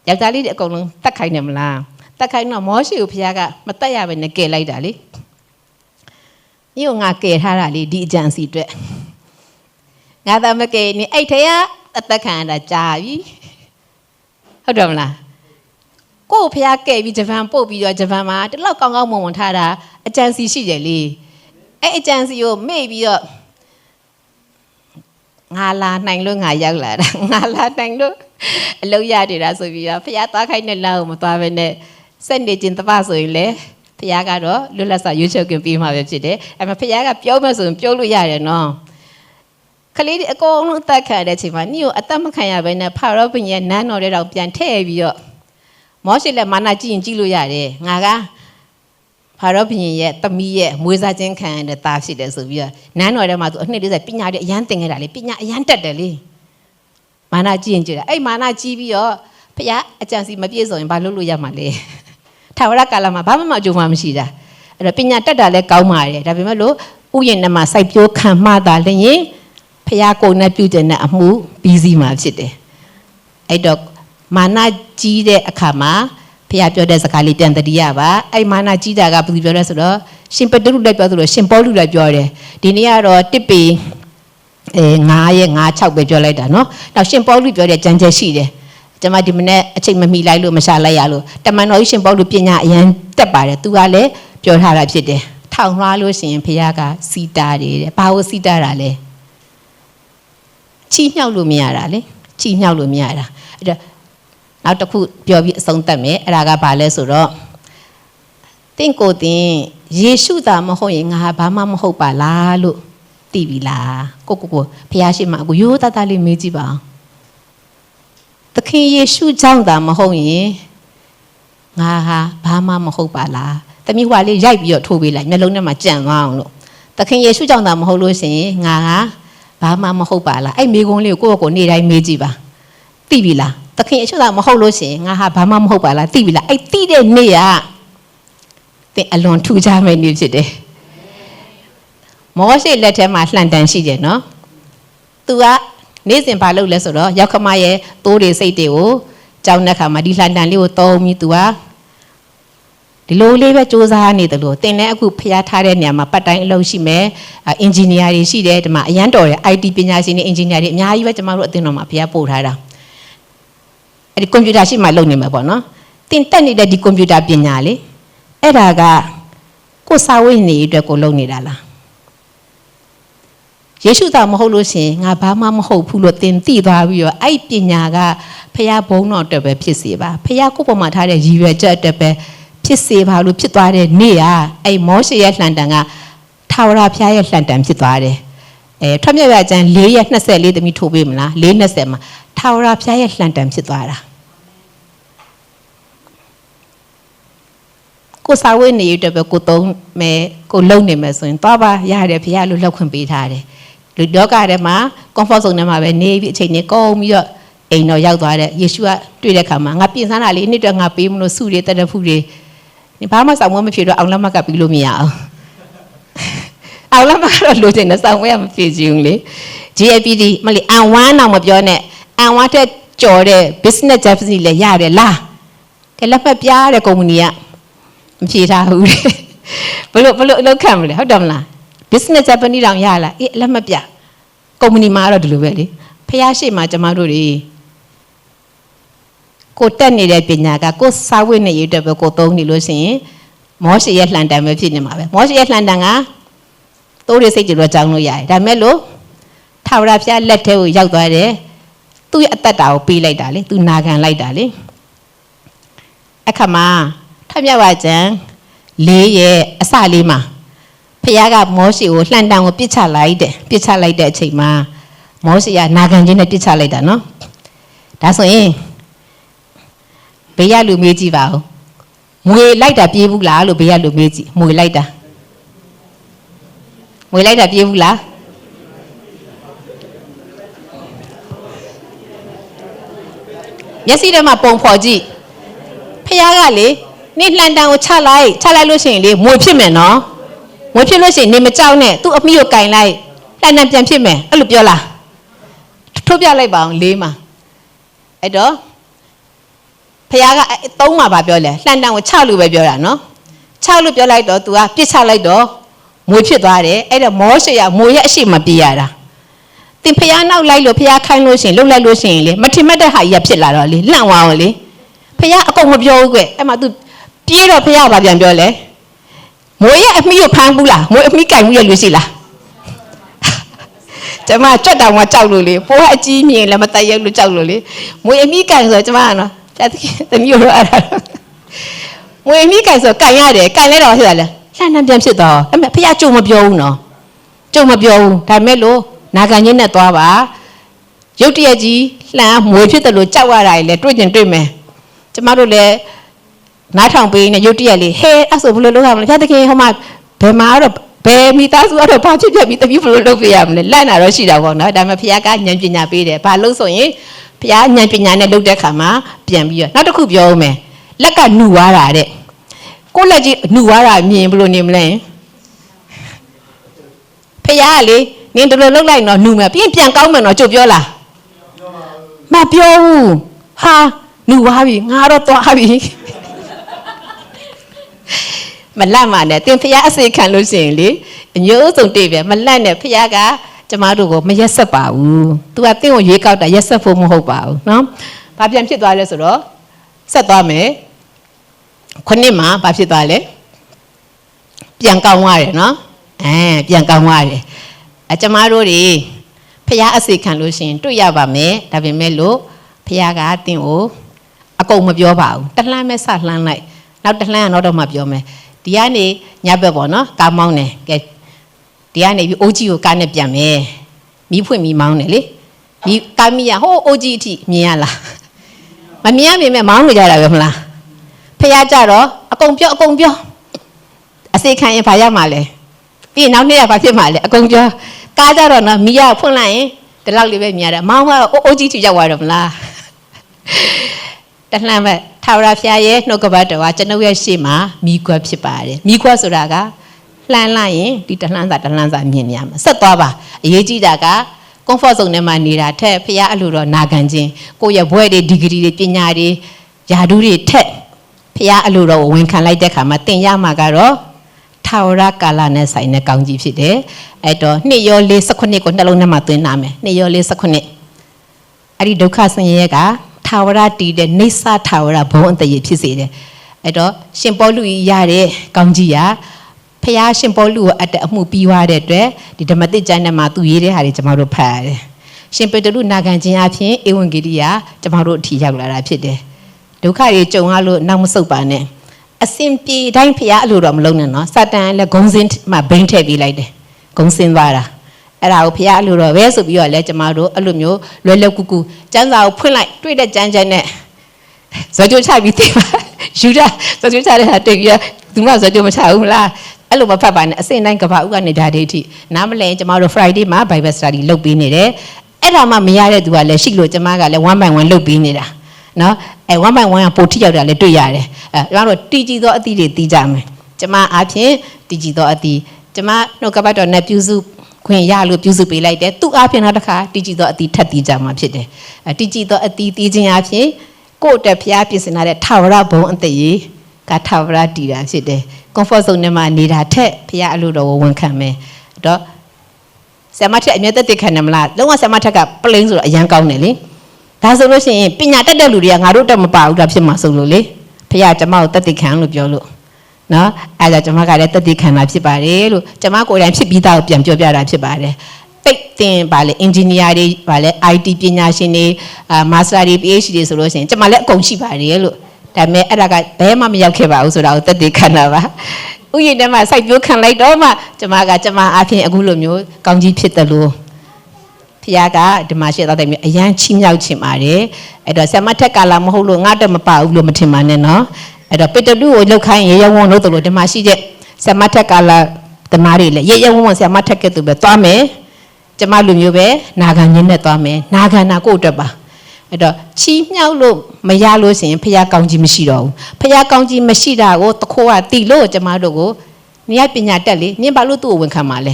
ယောက်ျားလေးတွေအကုန်လုံးတတ်ခိုင်းတယ်မလားတတ်ခိုင်းတော့မောရှိကိုဖះကမတတ်ရပဲနဲ့ကယ်လိုက်တာလေညို့ငါကယ်ထားတာလေဒီအကြံစီအတွက်ငါသမကယ်နေအဲ့ထဲကအသက်ခံရတာကြာပြီဟုတ်တယ်မလားကို့ဖះကယ်ပြီးဂျပန်ပို့ပြီးတော့ဂျပန်မှာတလောက်ကောင်းကောင်းမွန်မွန်ထားတာအကြံစီရှိတယ်လေအဲ့အကြံစီကိုမေ့ပြီးတော့ငါလာနိုင်လို့ငါရောက်လာတာငါလာနိုင်လို့အလုပ်ရတယ်တာဆိုပြီးတော့ဖះသွားခိုင်းတဲ့လမ်းကိုမသွားဘဲနဲ့စက်နေချင်းတပဆိုရင်လေဖះကတော့လွတ်လပ်စွာရွေးချယ်ခွင့်ပေးမှာပဲဖြစ်တယ်အဲ့မှာဖះကပြောမှဆိုရင်ပြောလို့ရတယ်နော်ကလေးတွေအကုန်လုံးအသက်ခံတဲ့အချိန်မှာညို့အသက်မခံရဘဲနဲ့ဖာရောဘင်ရဲ့နန်းတော်ထဲတော့ပြန်ထည့်ပြီးတော့မောရှေလည်းမာနကြည့်ရင်ကြည့်လို့ရတယ်ငါကဖာရောဘင်ရဲ့သမီးရဲ့မွေးစားခြင်းခံရတဲ့သားဖြစ်တယ်ဆိုပြီးတော့နန်းတော်ထဲမှာသူအနှစ်40ပညာတွေအရန်သင်ခဲ့တာလေပညာအရန်တက်တယ်လေမာနကြည့်ရင်ကြည့်တယ်အဲ့မာနကြည့်ပြီးတော့ဖះအကြံစီမပြည့်စုံရင်ဘာလုပ်လို့ရမှာလဲထာဝရကာလမှာဘာမှမအကျိုးမရှိတာအဲ့တော့ပညာတက်တာလည်းကောင်းပါတယ်ဒါပေမဲ့လို့ဥယျာဉ်ထဲမှာစိုက်ပျိုးခံမှတာလည်းရင်ဖះကိုယ်နဲ့ပြုကျင်တဲ့အမှုပြီးစီးမှာဖြစ်တယ်အဲ့တော့မာနကြီးတဲ့အခါမှာဖះပြောတဲ့စကားလေးပြန်တတိယပါအဲ့မာနကြီးတာကဘယ်သူပြောလဲဆိုတော့ရှင်ပတရုလည်းပြောသလိုရှင်ပေါလုလည်းပြောတယ်ဒီနေ့ကတော့တစ်ပေ9ရဲ့9-6ပဲပြောလိုက်တာနော်နောက်ရှင်ပေါလုပြောတဲ့ကြံချက်ရှိတယ်ကျွန်မဒီမနေ့အချိန်မမီလိုက်လို့မရှာလိုက်ရလို့တမန်တော်ကြီးရှင်ပေါလုပညာအရန်တက်ပါတယ်သူကလည်းပြောထားတာဖြစ်တယ်ထောင်လွှားလို့ရှိရင်ဖះကစီတာတယ်တဲ့ဘာလို့စီတာတာလဲချီးမြှောက်လို့မရတာလေချီးမြှောက်လို့မရတာအဲ့တော့နောက်တစ်ခုပြောပြီးအဆုံးသတ်မယ်အဲ့ဒါကဘာလဲဆိုတော့တင့်ကိုတင်ယေရှုသာမဟုတ်ရင်ငါဘာမှမဟုတ်ပါလားလို့သိပြီလားကိုဖះရှိမှအခုရိုးသားသားလေးမေးကြည့်ပါသခင်ယေရှုကြောင့်သာမဟုတ်ရင်ငါဟာဘာမှမဟုတ်ပါလားတမီးဟွာလေးရိုက်ပြီးတော့ထိုးပေးလိုက်မျက်လုံးထဲမှာကြံသွားအောင်လို့သခင်ယေရှုကြောင့်သာမဟုတ်လို့ရှိရင်ငါဟာဘာမှမဟုတ်ပါလားအဲ့မိကုန်းလေးကိုကိုယ့်ကိုယ်နေ့တိုင်းမေးကြည့်ပါသိပြီလားသခင်ယေရှုသာမဟုတ်လို့ရှိရင်ငါဟာဘာမှမဟုတ်ပါလားသိပြီလားအဲ့သိတဲ့နေ့က တင်အလွန်ထူးခြားမဲ့နေ့ဖြစ်တယ်မောရှေလက်ထဲမှာလှန်တန်ရှိတယ်နော်သူကနေ့စဉ်ဘာလုပ်လဲဆိုတော့ရောက်ခမရဲ့သိုးတွေစိတ်တွေကိုကြောင်းတဲ့ခါမှာဒီလှန်တန်လေးကိုသုံးပြီးသူကဒီလိုလေးပဲစူးစမ်းနေတယ်လို့တင်လည်းအခုဖျားထားတဲ့နေရာမှာပတ်တိုင်းအလုပ်ရှိမယ်အင်ဂျင်နီယာတွေရှိတယ်ဒီမှာအရန်တော်တယ် IT ပညာရှင်တွေအင်ဂျင်နီယာတွေအများကြီးပဲကျမတို့အသင်းတော်မှာဖျားပို့ထားတာအဲ့ဒီကွန်ပျူတာရှိမှလုပ်နေမှာပေါ့နော်တင်တက်နေတဲ့ဒီကွန်ပျူတာပညာလေအဲ့ဒါကကိုစာဝိနေအတွက်ကိုလုပ်နေတာလားယေရှုသာမဟုတ်လို့ရှင်ငါဘာမှမဟုတ်ဘူးလို့သင်သိသွားပြီးတော့အဲ့ပညာကဖျားဘုံတော်အတွက်ပဲဖြစ်စေပါဖျားကိုပေါ်မှာထားတဲ့ရည်ရွယ်ချက်အတွက်ပဲဖြစ်စေပါလို့ဖြစ်သွားတဲ့နေ့ဟာအဲ့မောရှေရဲ့လှန်တန်ကထာဝရဘုရားရဲ့လှန်တန်ဖြစ်သွားတယ်ထွက်မြတ်ရကျမ်း4ရက်24သမီးထိုးပေးမလား4:20မှာထာဝရဘုရားရဲ့လှန်တန်ဖြစ်သွားတာကိုစာဝိနေရတဲ့ပဲကိုသုံးမယ်ကိုလုံနေမယ်ဆိုရင်သွားပါရတယ်ဘုရားလို့လောက်ခွင့်ပေးထားတယ်လူလောကထဲမှာ comfort zone ထဲမှာပဲနေပြီးအချိန်နဲ့ကုန်ပြီးတော့အိမ်တော်ရောက်သွားတဲ့ယေရှုကတွေ့တဲ့ခါမှာငါပြင်ဆန်းတာလေးနှစ်တော့ငါပေးမလို့စုတွေတက်တဲ့ဖူတွေဘာမှစောင့်မမဖြစ်တော့အောင်လက်မကပြီးလို့မရအောင်အောင်လက်မကတော့လိုချင်တဲ့စောင့်ဝဲမဖြစ်ချင်ဘူးလေ GAPD မလေးအန်ဝမ်းတော့မပြောနဲ့အန်ဝမ်းတဲ့ကြော်တဲ့ business Japanese လည်းရတယ်လားကဲလက်ဖက်ပြားတဲ့ကုမ္ပဏီကမဖြေထားဘူးဘလို့အလုပ်ခံမလဲဟုတ်တယ်မလား business Japanese တောင်ရလားအေးလက်မပြကုမ္ပဏီမှာတော့ဒီလိုပဲလေဖះရှိမှကျမတို့တွေကိုတက်နေတဲ့ပညာကကိုစာဝိနေရတဲ့ပဲကိုသုံးနေလို့ရှိရင်မောရှေရဲ့လှန်တန်ပဲဖြစ်နေမှာပဲမောရှေရဲ့လှန်တန်ကသိုးတွေစိတ်ကြလို့ကြောင်းလို့ရတယ်ဒါမဲ့လို့ထာဝရဘုရားလက်ထဲကိုရောက်သွားတယ်သူ့ရဲ့အသက်တာကိုပေးလိုက်တာလေသူနာခံလိုက်တာလေအခါမှာထမြတ်ဝါကျမ်း4ရဲ့အစလေးမှာဖះကမောရှေကိုလှန်တန်ကိုပြစ်ချလိုက်တယ်ပြစ်ချလိုက်တဲ့အချိန်မှာမောရှေကနာခံခြင်းနဲ့ပြစ်ချလိုက်တာနော်ဒါဆိုရင်ဘေးရလူမေးကြည့်ပါဦးမွေလိုက်တာပြေးဘူးလားလို့ဘေးရလူမေးကြည့်မွေလိုက်တာပြေးဘူးလားမျက်စိထဲမှာပုံဖော်ကြည့်ဖះကလေနေလှန်တန်ကိုချလိုက်လို့ရှိရင်လေမွေဖြစ်မယ်နော်မွေဖြစ်လို့ရှိရင်နေမကြောက်နဲ့သူ့အမိကိုကင်လိုက်လှန်တန်ပြန်ဖြစ်မယ်အဲ့လိုပြောလားထုတ်ပြလိုက်ပါအောင်၄မှာအဲ့တော့ဖះကသုံးမှာပါပြောလဲလှန်တန်ကို6လို့ပဲပြောတာနော်6လို့ပြောလိုက်တော့ तू ကပြစ်ချလိုက်တော့မွေဖြစ်သွားတယ်အဲ့တော့မောရှေကမွေရဲ့အရှိမပြေးရတာတင်ဖះနောက်လိုက်လို့ဖះခိုင်းလို့ရှိရင်လှုပ်လိုက်လို့ရှိရင်လေမထင်မှတ်တဲ့ဟာကြီးဖြစ်လာတော့လေလှန့်သွားအောင်လေဖះအကုန်မပြောဘူးကွအဲ့မှာ तू ပြေးတော့ဖះကပြန်ပြောလဲမွေရဲ့အမိကိုဖမ်းဘူးလားမွေအမိကင်ဘူးရဲ့လူရှိလားကျမကြွက်တောင်မှကြောက်လို့လေပိုးအကြီးမြင်လည်းမတည့်ရုပ်လို့ကြောက်လို့လေမွေအမိကန်ဆိုကျမကနော်သမီးတို့အဲ့ဒါမွေအမိကန်ဆိုကန်ရတယ်ကန်လဲတော့ဖြစ်တာလေလှမ်းပြန်ဖြစ်သွားအဲ့မဲ့ဖះကြုံမပြောဘူးနော်ကြုံမပြောဘူးဒါမဲ့လို့နာခံချင်းနဲ့သွားပါရုတ်တရက်ကြီးလှမ်းမွေဖြစ်တယ်လို့ကြောက်ရတာလေတွေ့ကျင်တွေ့မယ်ကျမတို့လည်းနားထောင်ပေးနေရုတ်တရက်လေးဟဲအဲ့ဆိုဘယ်လိုလုပ်ရမလဲဖះတခင်ဟိုမှာဘယ်မှာတော့ဘယ်မိသားစုကတော့ဘာဖြစ်ပြီးတပည့်ဘယ်လိုလုပ်ပြရမလဲလန့်တာတော့ရှိတာပေါ့နော်ဒါပေမဲ့ဖះကဉာဏ်ပညာပေးတယ်ဘာလို့ဆိုရင်ဖះဉာဏ်ပညာနဲ့လုပ်တဲ့ခါမှာပြန်ပြီးတော့နောက်တစ်ခုပြောဦးမယ်လက်ကနှူသွားတာတဲ့ကိုယ့်လက်ကြီးနှူသွားတာမြင်ဘယ်လိုနေမလဲဖះကလေနင်တို့လိုလုပ်လိုက်တော့နှူမယ်ပြီးပြန်ကောင်းမယ်နော်ကြုတ်ပြောလားမပြောဘူးဟာနှူသွားပြီငါတော့သွားပြီမလန့်ပါနဲ့တင်ဖះအစေခံလို့ရှိရင်လေအညိုးစုံတွေ့ပဲမလန့်နဲ့ဖះကကျမတို့ကိုမရက်ဆက်ပါဘူး तू ကတင့်ကိုရွေးကောက်တာရက်ဆက်ဖို့မဟုတ်ပါဘူးเนาะဘာပြန်ဖြစ်သွားလဲဆိုတော့ဆက်သွားမယ်ခုနှစ်မှာဘာဖြစ်သွားလဲပြန်ကောင်းသွားတယ်เนาะပြန်ကောင်းသွားတယ်ကျမတို့တွေဖះအစေခံလို့ရှိရင်တွေ့ရပါမယ်ဒါပေမဲ့လို့ဖះကတင့်ကိုအကုန်မပြောပါဘူးတလှမ်းမဲ့ဆလှမ်းလိုက်နောက်တလှမ်းကတော့မှပြောမယ်ဒီကနေညဘက်ပေါ့နော်ကားမောင်းတယ်ကဲဒီကနေပြီးအိုးကြီးကိုကားနဲ့ပြန်မယ်မီးဖွင့်မီးမောင်းတယ်လေမီးကားမီးရဟိုးအိုးကြီးအထိမြင်ရလားမမြင်ရမြင်မဲ့မောင်းနေကြတာပဲမလားဖះကြတော့အကုန်ပြောအစေခံရင်ဘာရမှာလဲပြီးနောက်နေ့ကဘာဖြစ်မှာလဲအကုန်ပြောကားကြတော့နော်မီးရဖွင့်လိုက်ရင်ဒီလောက်လေးပဲမြင်ရတယ်မောင်းကတော့အိုးကြီးထိရောက်သွားတော့မလားတလှမ်းပဲ ထာဝရဘုရားရဲ့နှုတ်ကပတ်တော်ကကျွန်ုပ်ရဲ့ရှေ့မှာမိခွက်ဖြစ်ပါတယ်မိခွက်ဆိုတာကလှမ်းလိုက်ရင်ဒီတလှမ်းစာမြင်ရမှာဆက်သွားပါအရေးကြီးတာက comfort zone ထဲမှာနေတာထက်ဖះအလိုတော်နာခံခြင်းကိုယ့်ရဲ့ဘွဲ့တွေဒီဂရီတွေပညာတွေယာဓုတွေထက်ဖះအလိုတော်ကိုဝန်ခံလိုက်တဲ့ခါမှာသင်ရမှာကတော့ထာဝရကာလနဲ့ဆိုင်တဲ့ကောင်းကြီးဖြစ်တယ်အဲ့တော့2ရော4 19ကိုနှလုံးထဲမှာသွင်းနာမယ်2ရော4 19အဲ့ဒီဒုက္ခဆင်းရဲကထာဝရတည်တဲ့နေဆာထာဝရဘုံအတရေဖြစ်စေတယ်အဲ့တော့ရှင်ပေါလုရတဲ့ကောင်းကြီးကဖះရှင်ပေါလုကိုအမှုပြီးွားတဲ့အတွက်ဒီဓမ္မသစ်ကျမ်းထဲမှာသူရေးတဲ့ဟာတွေကျွန်တော်တို့ဖတ်ရတယ်ရှင်ပေတရုနာခံခြင်းအပြင်ဧဝံဂေလိယကျွန်တော်တို့အထီရောက်လာတာဖြစ်တယ်ဒုက္ခတွေကြုံရလို့နောက်မဆုတ်ပါနဲ့အစင်ပြေတိုင်းဖះအလိုတော်မလုံးနဲ့နော်စာတန်လည်းဂုံစင်းမှာဘိန်းထည့်ပေးလိုက်တယ်ဂုံစင်းသွားတာအဲ့ဒါကိုဖះအလိုတော်ပဲဆိုပြီးတော့လည်းကျွန်တော်တို့အဲ့လိုမျိုးလွယ်လွယ်ကူကူကျမ်းစာကိုဖွင့်လိုက်တွေ့တဲ့ကျမ်းနဲ့ဇော်ကြိုချပြီးသိပါယူတာဇော်ကြိုချတဲ့ဟာတွေ့ပြီးသူမှဇော်ကြိုမချဘူးလားအဲ့လိုမဖတ်ပါနဲ့အစင်တိုင်းကဘာဥကနေဒါဒိဋ္ဌိနားမလဲကျွန်တော်တို့ Friday မှာ Bible Study လုပ်ပေးနေတယ်အဲ့ဒါမှမရတဲ့သူကလည်းရှိလို့ကျွန်မကလည်း1 by 1လုပ်ပေးနေတာနော်အဲ1 by 1ကပိုထိရောက်တာလည်းတွေ့ရတယ်အဲကျွန်တော်တို့တည်ကြည်သောအသီးတွေတီးကြမယ်ကျွန်မအားဖြင့်တည်ကြည်သောအသီးကျွန်မနှုတ်ကပတ်တော်နဲ့ပြုစုခွင့်ရလို့ပြုစုပေးလိုက်တယ်သူအားဖြင့်တော့တစ်ခါတည်ကြည်သောအသီးထပ်တီးကြမှာဖြစ်တယ်အဲတည်ကြည်သောအသီးတီးခြင်းအားဖြင့်ကိုယ့်အတွက်ဖျားပြင်ဆင်လာတဲ့ထာဝရဘုံအသေးကြီးကထာဝရတည်တာဖြစ်တယ် comfort zone နဲ့မှာနေတာထက်ဖျားအလိုတော်ကိုဝန်ခံမယ်တော့ဆရာမထက်အမြဲတည်ခံတယ်မလားလုံးဝဆရာမထက်က plain ဆိုတော့အရန်ကောင်းတယ်လေဒါဆိုလို့ရှိရင်ပညာတတ်တဲ့လူတွေကငါတို့တက်မပါဘူးဒါဖြစ်မှာဆိုလို့လေဖျားကျမကိုတည်ခံလို့ပြောလို့နော်အဲဒါကျမကလည်းတည်ခံတာဖြစ်ပါတယ်လို့ကျမကိုယ်တိုင်ဖြစ်ပြီးသားကိုပြန်ပြောပြတာဖြစ်ပါတယ်ပိတ်တင်ပါလေ engineer တွေပါလေ IT ပညာရှင်တွေmaster တွေ PhD တွေဆိုလို့ရှိရင်ကျမလည်းအကုန်ရှိပါတယ်လို့ဒါပေမဲ့အဲ့ဒါကဘယ်မှမရောက်ခဲ့ပါဘူးဆိုတာကိုတည်ခံတာပါဥယျာဉ်ထဲမှာစိုက်ပျိုးခံလိုက်တော့မှကျမအားဖြင့်အခုလိုမျိုးကောင်းကြီးဖြစ်တယ်လို့ဖခင်ကဒီမှာရှိတဲ့တိုင်မျိုးအရန်ချီးမြှောက်ချင်ပါတယ်အဲ့တော့ဆရာမထက်ကလာမဟုတ်လို့ငါတက်မပါဘူးလို့မထင်ပါနဲ့နော်အဲ့တော့ပေတရုကိုလောက်ခိုင်းရေရဝုံလို့တို့လို့ဒီမှာရှိတဲ့ဆရာမထက်ကလာဓမ္မတွေလည်းရေရဝုံဆရာမထက်ကဲ့သူပဲသွားမယ်ကျမလူမျိုးပဲနာခံရင်းနဲ့သွားမယ်နာခံတာကိုယ့်အတွက်ပါအဲ့တော့ချီးမြှောက်လို့မရလို့ရှိရင်ဖခင်ကောင်းကြီးမရှိတော့ဘူးဖခင်ကောင်းကြီးမရှိတာကိုတခိုးကတီလို့ကျမတို့ကိုနေရပညာတက်လေနင်ဘာလို့သူ့ကိုဝန်ခံမှာလဲ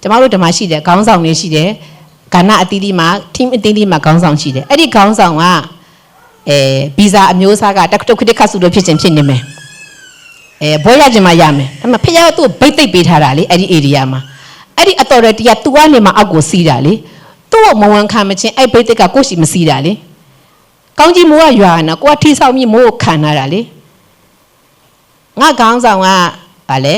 ကျမတို့ဓမ္မရှိတယ်ခေါင်းဆောင်တွေရှိတယ်ကဏ္ဍအသီးသီးမှာ team အသီးသီးမှာခေါင်းဆောင်ရှိတယ်အဲ့ဒီခေါင်းဆောင်ကဗီဇာအမျိုးအစားကတက်တုတ်ခစ်ခတ်စုလို့ဖြစ်ခြင်းဖြစ်နေမယ်ဘွဲရခြင်းမှရမယ်ဒါပေမဲ့ဖခင်ကသူ့ကိုဗိတ်သိပ်ပေးထားတာလေအဲ့ဒီ area မှာအဲ့ဒီ authority ကသူကနေမှအောက်ကိုစီးတာလေသူ့ကိုမဝန်ခံမချင်းအဲ့ဗိတ်သိက်ကကိုရှိမစီးတာလေကောင်းကြီးမိုးကရွာနော်ကိုကထိဆောက်ပြီးမိုးကိုခံထားတာလေငါခေါင်းဆောင်ကဗာလဲ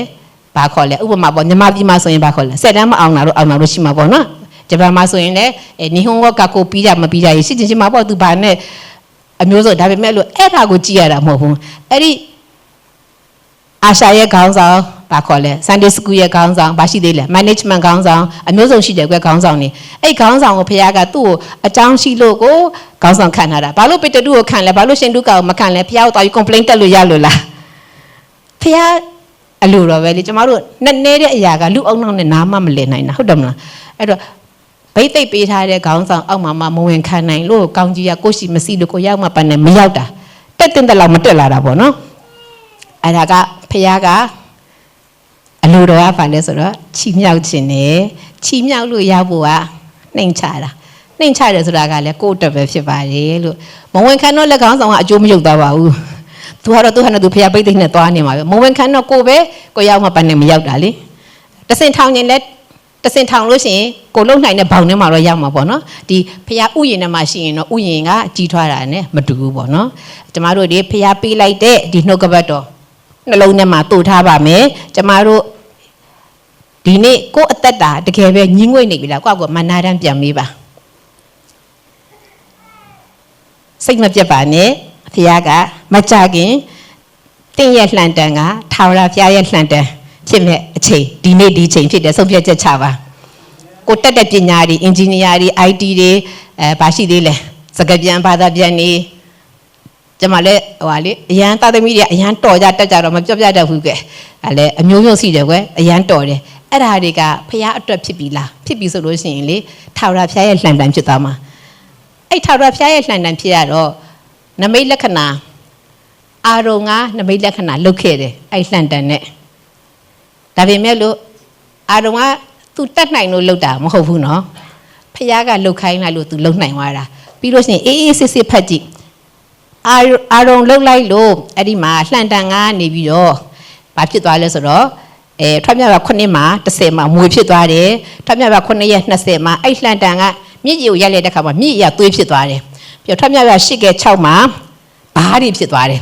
ဘာခေါ်လဲဥပမာပေါ့ညီမပြည်မှာဆိုရင်ဘာခေါ်လဲဆက်တမ်းမအောင်တာလို့ရှိမှာပေါ့နော်ဂျပန်မှာဆိုရင်လည်းနီဟွန်ကကိုပြီးတာမပြီးတာရှိချင်းမှာပေါ့သူဘာနဲ့အမျိုးစုံဒါပေမဲ့လို့အဲ့ဒါကိုကြည့်ရတာမဟုတ်ဘူးအဲ့ဒီအာရှာရဲ့ခေါင်းဆောင်ဘာခေါ်လဲ Sunday School ရဲ့ခေါင်းဆောင်ဘာရှိသေးလဲ Management ခေါင်းဆောင်အမျိုးစုံရှိတယ်ကွယ်ခေါင်းဆောင်နေအဲ့ခေါင်းဆောင်ကိုဖခင်ကသူ့ကိုအကြောင်းရှိလို့ကိုခေါင်းဆောင်ခံထားတာဘာလို့ပေတရုကိုခံလဲဘာလို့ရှင်တုကာကိုမခံလဲဖခင်ကိုတော်ပြီး complaint တက်လို့ရလို့လားဖခင်အလိုတော်ပဲလေကျမတို့နဲ့နေတဲ့အရာကလူအုံနောက်နဲ့နားမမလည်နိုင်တာဟုတ်တယ်မလားအဲ့တော့ဗိတ်သိပ်ပေးထားတဲ့ခေါင်းဆောင်အောက်မှာမဝင်ခံနိုင်လို့ကောင်းကြီးကကိုရှိမရှိလို့ကိုရောက်မှပန်းနဲ့မရောက်တာတက်တင်တယ်လို့မတက်လာတာပေါ့နော်အဲ့ဒါကဖခင်ကအလိုတော်ကဘာလဲဆိုတော့ချီးမြှောက်ခြင်းနဲ့ချီးမြှောက်လို့ရဖို့ကနှိမ်ချတာနှိမ်ချတယ်ဆိုတာကလည်းကိုယ့်အတွက်ပဲဖြစ်ပါတယ်လို့မဝင်ခံတော့လက်ခေါင်းဆောင်ကအကျိုးမရောက်သွားပါဘူးသူကတော့သူဟာနဲ့သူဖျားပိတ်သိမ့်နဲ့သွားနေမှာပဲမဝင်ခံတော့ကိုပဲကိုရောက်မှပန်းနဲ့မရောက်တာလေတစင်ထောင်ရင်လည်းတစင်ထောင်လို့ရှိရင်ကိုလုံနိုင်တဲ့ဘောင်ထဲမှာတော့ရောက်မှာပေါ့နော်ဒီဖျားဥယျာဉ်ထဲမှာရှိရင်တော့ဥယျာဉ်ကကြီးထွားတာနဲ့မတူဘူးပေါ့နော်ကျမတို့ဒီဖျားပေးလိုက်တဲ့ဒီနှုတ်ကပတ်တော်နှလုံးထဲမှာတိုးထားပါမယ်ကျမတို့ဒီနေ့ကိုအသက်တာတကယ်ပဲညှင်းငွေ့နေပြီလားကိုကမနာတမ်းပြန်မေးပါစိတ်မပြတ်ပါနဲ့ဖခင်ကမကြခင်တင့်ရဲ့လှန်တန်ကထာဝရဘုရားရဲ့လှန်တန်ဖြစ်မဲ့အချိန်ဒီနေ့ဒီချိန်ဖြစ်တယ်ဆုံးဖြတ်ချက်ချပါကိုတက်တဲ့ပညာတွေ engineer တွေ IT တွေဘာရှိသေးလဲစကားပြန်ဘာသာပြန်နေကျမလည်းဟိုဟာလေအရန်သားသမီးတွေအရန်တော်ကြတက်ကြတော့မပြောပြတတ်ဘူးကဲအဲလေအမျိုးမျိုးရှိတယ်ကွယ်အရန်တော်တယ်အဲ့ဒါတွေကဖခင်အတွက်ဖြစ်ပြီလားဖြစ်ပြီဆိုလို့ရှိရင်လေထာဝရဘုရားရဲ့လှန်တန်ဖြစ်သွားမှာအဲ့ထာဝရဘုရားရဲ့လှန်တန်ဖြစ်ရတော့နမိတ်လက္ခဏာ အာရုံကနမိတ်လက္ခဏာလုတ်ခဲ့တယ်အဲ့လှန်တန်နဲ့ဒါပေမဲ့လို့အာရုံကသူတတ်နိုင်လို့လုတ်တာမဟုတ်ဘူးနော်ဖခင်ကလုတ်ခိုင်းလိုက်လို့သူလုတ်နိုင်သွားတာပြီးလို့ရှိရင်အေးအေးစစ်စစ်ဖတ်ကြည့်အာရုံလုတ်လိုက်လို့အဲ့ဒီမှာလှန်တန်ကနေပြီးတော့ဘာဖြစ်သွားလဲဆိုတော့ထွက်မြတ်ပါ9မှာ10မှာမွေဖြစ်သွားတယ်ထွက်မြတ်ပါ9ရက်20မှာအဲ့လှန်တန်ကမြစ်ကြီးကိုရိုက်လိုက်တဲ့ခါမှာမြစ်ရသွေးဖြစ်သွားတယ်ပြီးတော့ထွက်မြတ်ပါ10က6မှာဘားတွေဖြစ်သွားတယ်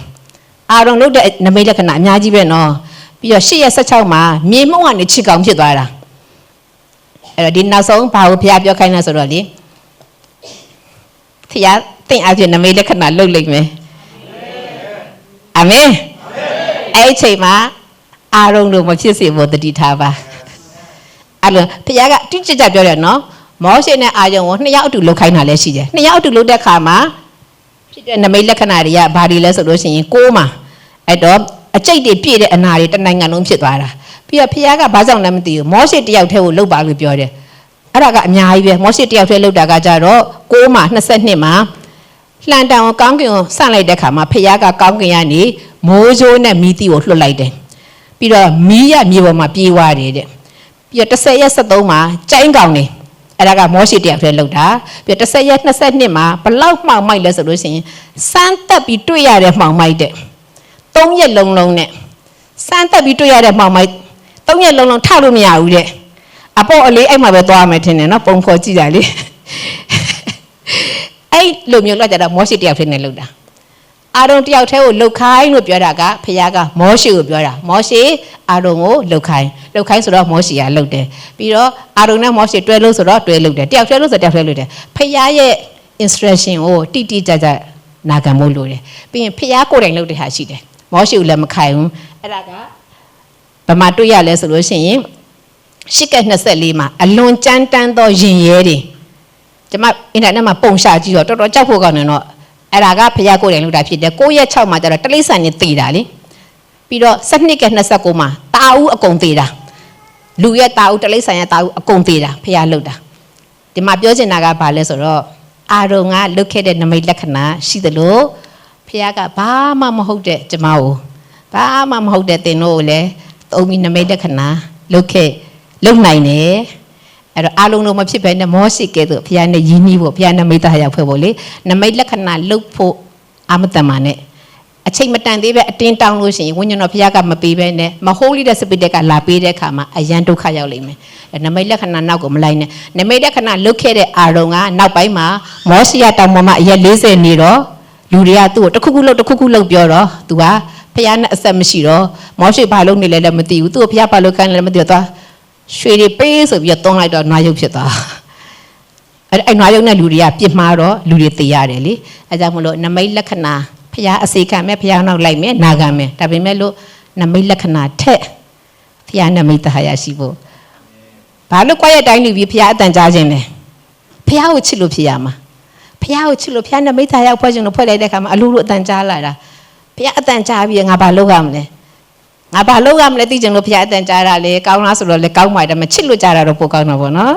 အာရုံလုတ်တဲ့နမိတ်လက္ခဏာအများကြီးပဲနော်ပြီးတော့10ရက်16မှာမြေမှုန့်ကနေခြေကောင်ဖြစ်သွားတာအဲ့တော့ဒီနောက်ဆုံးဘာကိုဘုရားပြောခိုင်းလဲဆိုတော့လေဖခင်သင်အပြင်နမိတ်လက္ခဏာလုတ်လိုက်မယ်အာမင်အဲ့အချိန်မှာအာရုံတို့မဖြစ်စေဖို့တတိထားပါအဲ့လိုဖခင်ကတိကျကျပြောတယ်နော်မောရှေနဲ့အာရုံကို2ယောက်အတူလုတ်ခိုင်းတာလည်းရှိတယ်2ယောက်အတူလုတ်တဲ့ခါမှာဖြစ်တဲ့နမိတ်လက္ခဏာတွေကဘာတွေလဲဆိုလို့ရှိရင်6မှာအဲ့တော့အကျိတ်တွေပြည့်တဲ့အနာတွေတနိုင်ငံလုံးဖြစ်သွားတာပြီးတော့ဖခင်ကဘာကြောင့်လဲမသိဘူးမောရှေတယောက်တည်းကိုလုတ်ပါလို့ပြောတယ်အဲ့ဒါကအများကြီးပဲမောရှေတယောက်တည်းလုတ်တာကကြတော့6မှာ22မှာလှန်တန်ကိုကောင်းကင်ကိုဆန့်လိုက်တဲ့ခါမှာဖခင်ကကောင်းကင်ကနေမိုးကြိုးနဲ့မီးတီကိုလွှတ်လိုက်တယ်ပြီးတော့မီးရမြေပေါ်မှာပြေးသွားတယ်တဲ့ပြီးတော့10ရက်73မှာကျိုင်းကောင်နေအဲ့ဒါကမောရှေတယောက်တည်းလောက်တာပြီးတော့10ရက်22မှာဘလောက်မှောင်မိုက်လဲဆိုလို့ရှိရင်စမ်းတက်ပြီးတွေ့ရတဲ့မှောင်မိုက်တဲ့3ရက်လုံးလုံးနဲ့စမ်းတက်ပြီးတွေ့ရတဲ့မှောင်မိုက်3ရက်လုံးလုံးထလို့မရဘူးတဲ့အပေါ်အလေးအဲ့မှာပဲသွားမယ်ထင်တယ်နော်ပုံဖော်ကြည့်တာလေအဲ့လိုမျိုးလောက်ကြတော့မောရှေတယောက်တည်းနဲ့လောက်တာအာရုံတယောက်တည်းကိုလှုပ်ခိုင်းလို့ပြောတာကဖခင်ကမောရှေကိုပြောတာမောရှေအာရုံကိုလှုပ်ခိုင်းဆိုတော့မောရှေကလှုပ်တယ်ပြီးတော့အာရုံနဲ့မောရှေတွဲလို့ဆိုတော့တွဲလှုပ်တယ်တယောက်တည်းလို့ဆိုတယောက်တည်းလှုပ်တယ်ဖခင်ရဲ့ instruction ကိုတိတိကျကျနာခံဖို့လိုတယ်ပြီးရင်ဖခင်ကိုယ်တိုင်လှုပ်တဲ့ဟာရှိတယ်မောရှေကိုလည်းမခိုင်ဘူးအဲ့ဒါကဘာမှတွေ့ရလဲဆိုလို့ရှိရင်10က24မှာအလွန်ကြမ်းတမ်းသောရင်ရဲတွေကျွန်မအင်တာနက်မှာပုံရှာကြည့်တော့တော်တော်ကြောက်ဖို့ကောင်းတယ်နော်အဲ့ဒါကဖခင်ကိုယ်တိုင်လုပ်တာဖြစ်တယ်9ရက်6မှာကျတော့တလိဆန်နေသေးတာလေပြီးတော့12က29မှာတာဦးအကုန်သေးတာလူရဲ့တာဦးတလိဆန်ရဲ့တာဦးအကုန်သေးတာဖခင်လုပ်တာဒီမှာပြောချင်တာကဘာလဲဆိုတော့အာရုံကလုတ်ခဲ့တဲ့နမိတ်လက္ခဏာရှိသလိုဖခင်ကဘာမှမဟုတ်တဲ့ကျမကိုဘာမှမဟုတ်တဲ့သင်တို့ကိုလည်းသုံးပြီးနမိတ်လက္ခဏာလုတ်နိုင်တယ်အဲ့တော့အားလုံးတော့မဖြစ်ပဲနဲ့မောရှိကဲဆိုဘုရားနဲ့ယဉ်နီးဖို့ဘုရားနဲ့မိသားရောက်ဖွဲ့ဖို့လေနမိတ်လက္ခဏာလုတ်ဖို့အာမတန်မာနဲ့အချိန်မတန်သေးပဲအတင်းတောင်းလို့ရှိရင်ဝိညာဉ်တော်ဘုရားကမပေးပဲနဲ့မဟုတ်လိတဲ့စပိတက်ကလာပေးတဲ့အခါမှာအယံဒုက္ခရောက်လိမ့်မယ်နမိတ်လက္ခဏာနောက်ကိုမလိုက်နဲ့နမိတ်လက္ခဏာလုတ်ခဲ့တဲ့အာရုံကနောက်ပိုင်းမှာမောရှိယတောင်ပေါ်မှာအရက်40နေတော့လူတွေကသူ့ကိုတစ်ခုခုလုတ်ပြောတော့သူကဘုရားနဲ့အဆက်မရှိတော့မောရှိဘာလုပ်နေလဲလည်းမသိဘူးသူ့ကိုဘုရားဘာလုပ်ခိုင်းလဲလည်းမသိတော့ရွှေတွေပေးဆိုပြီးတော့တွန်းလိုက်တော့နွားရုပ်ဖြစ်သွားအဲ့နွားရုပ်နဲ့လူတွေကပြစ်မှားတော့လူတွေသေရတယ်လေအဲကြောင့်မလို့နမိတ်လက္ခဏာဖျားအစေခံမဲ့ဖျားနောက်လိုက်မယ်နာခံမယ်ဒါပေမဲ့လို့နမိတ်လက္ခဏာထက်ဖျားနမိတ်တရားရှိဖို့ဘာလို့ကြွားရတိုင်းလူပြီးဖျားအတန်ကြားခြင်းလဲဖျားကိုချစ်လို့ဖြစ်ရမှာဖျားကိုချစ်လို့ဖျားနမိတ်တရားဖွဲ့ခြင်းလို့ဖွဲ့လိုက်တဲ့အခါမှာအလိုလိုအတန်ကြားလာတာဖျားအတန်ကြားပြီးငါဘာလုပ်ရမလဲငါဘာလုပ်ရမလဲသိချင်လို့ဖျားအတန်ကြားတာလေကောင်းလားဆိုတော့လေကောင်းပါတယ်မချစ်လို့ကြားတာတော့ပိုကောင်းတာပေါ့နော်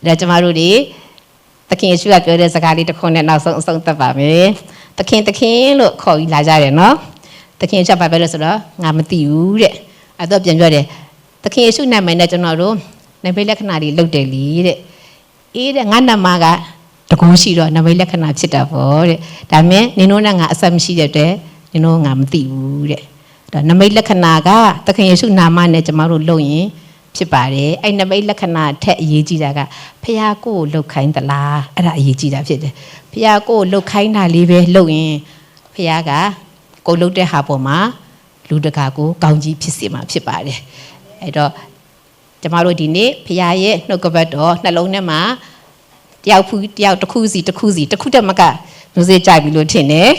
ဒါကျမတို့ဒီသခင်ယေရှုကပြောတဲ့စကားလေးတစ်ခုနဲ့နောက်ဆုံးအဆုံးသတ်ပါမယ်သခင်လို့ခေါ်ပြီးလာကြတယ်နော်သခင်ယေရှုဘာပြောလဲဆိုတော့ငါမသိဘူးတဲ့အဲ့တော့ပြန်ပြောတယ်သခင်ယေရှုနာမည်နဲ့ကျွန်တော်တို့နမိတ်လက္ခဏာတွေလုပ်တယ်လीတဲ့အေးတဲ့ငါနာမကတကူရှိတော့နမိတ်လက္ခဏာဖြစ်တာပေါ့တဲ့ဒါပေမဲ့နင်တို့နဲ့ငါအဆက်မရှိတဲ့အတွက်နင်တို့ငါမသိဘူးတဲ့ဒါနမိတ်လက္ခဏာကသခင်ယေရှုနာမနဲ့ကျွန်တော်တို့လုပ်ရင်ဖြစ်ပါတယ်အဲ့နမိတ်လက္ခဏာထက်အရေးကြီးတာကဖခင်ကိုလှုပ်ခိုင်းသလားအဲ့ဒါအရေးကြီးတာဖြစ်တယ်ဖခင်ကိုလှုပ်ခိုင်းတာလေးပဲလှုပ်ရင်ဖခင်ကကိုလှုပ်တဲ့ဟာပေါ်မှာလူတကာကိုကောင်းကြီးဖြစ်စေမှာဖြစ်ပါတယ်အဲ့တော့ကျွန်တော်တို့ဒီနေ့ဖခင်ရဲ့နှုတ်ကပတ်တော်နှလုံးထဲမှာတယောက်တစ်ခုစီတစ်ခုတည်းမကမျိုးစေ့ကြိုက်ပြီလို့ထင်တယ်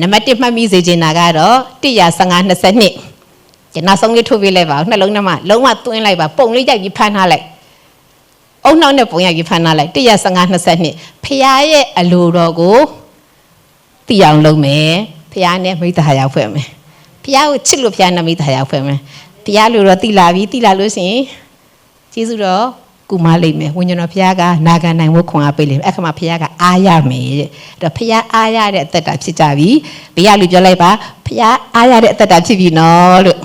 နံပါတ်1မှတ်မိစေချင်တာကတော့115-22ကျွန်တော်ဆုံးလေးထုတ်ပေးလိုက်ပါဦးနှလုံးထဲမှာလုံးဝသွင်းလိုက်ပါပုံလေးရိုက်ပြီးဖမ်းထားလိုက်အုံနှောင်းနဲ့ပုံရိုက်ပြီးဖမ်းထားလိုက်115-22ဖခင်ရဲ့အလိုတော်ကိုသိအောင်လုပ်မယ်ဖခင်နဲ့မိသားရောက်ဖွဲ့မယ်ဖခင်ကိုချစ်လို့ဖခင်နဲ့မိသားရောက်ဖွဲ့မယ်ဖခင်လိုတော့သိလာပြီသိလာလို့ရှိရင်ကျေးဇူးတော် ကုမလိမ့်မယ်ဝိညာဉ်တော်ဖခင်ကနာခံနိုင်ဖို့ခွန်အားပေးလိမ့်မယ်အခါမှာဖခင်ကအားရမယ်တဲ့အဲ့တော့ဖခင်အားရတဲ့အသက်တာဖြစ်ကြပြီဘေးကလူပြောလိုက်ပါဖခင်အားရတဲ့အသက်တာဖြစ်ပြီနော်လို့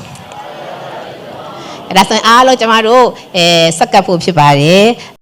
အဲ့ဒါဆိုရင်အားလုံးကျမတို့စက္ကပ်ဖို့ဖြစ်ပါတယ်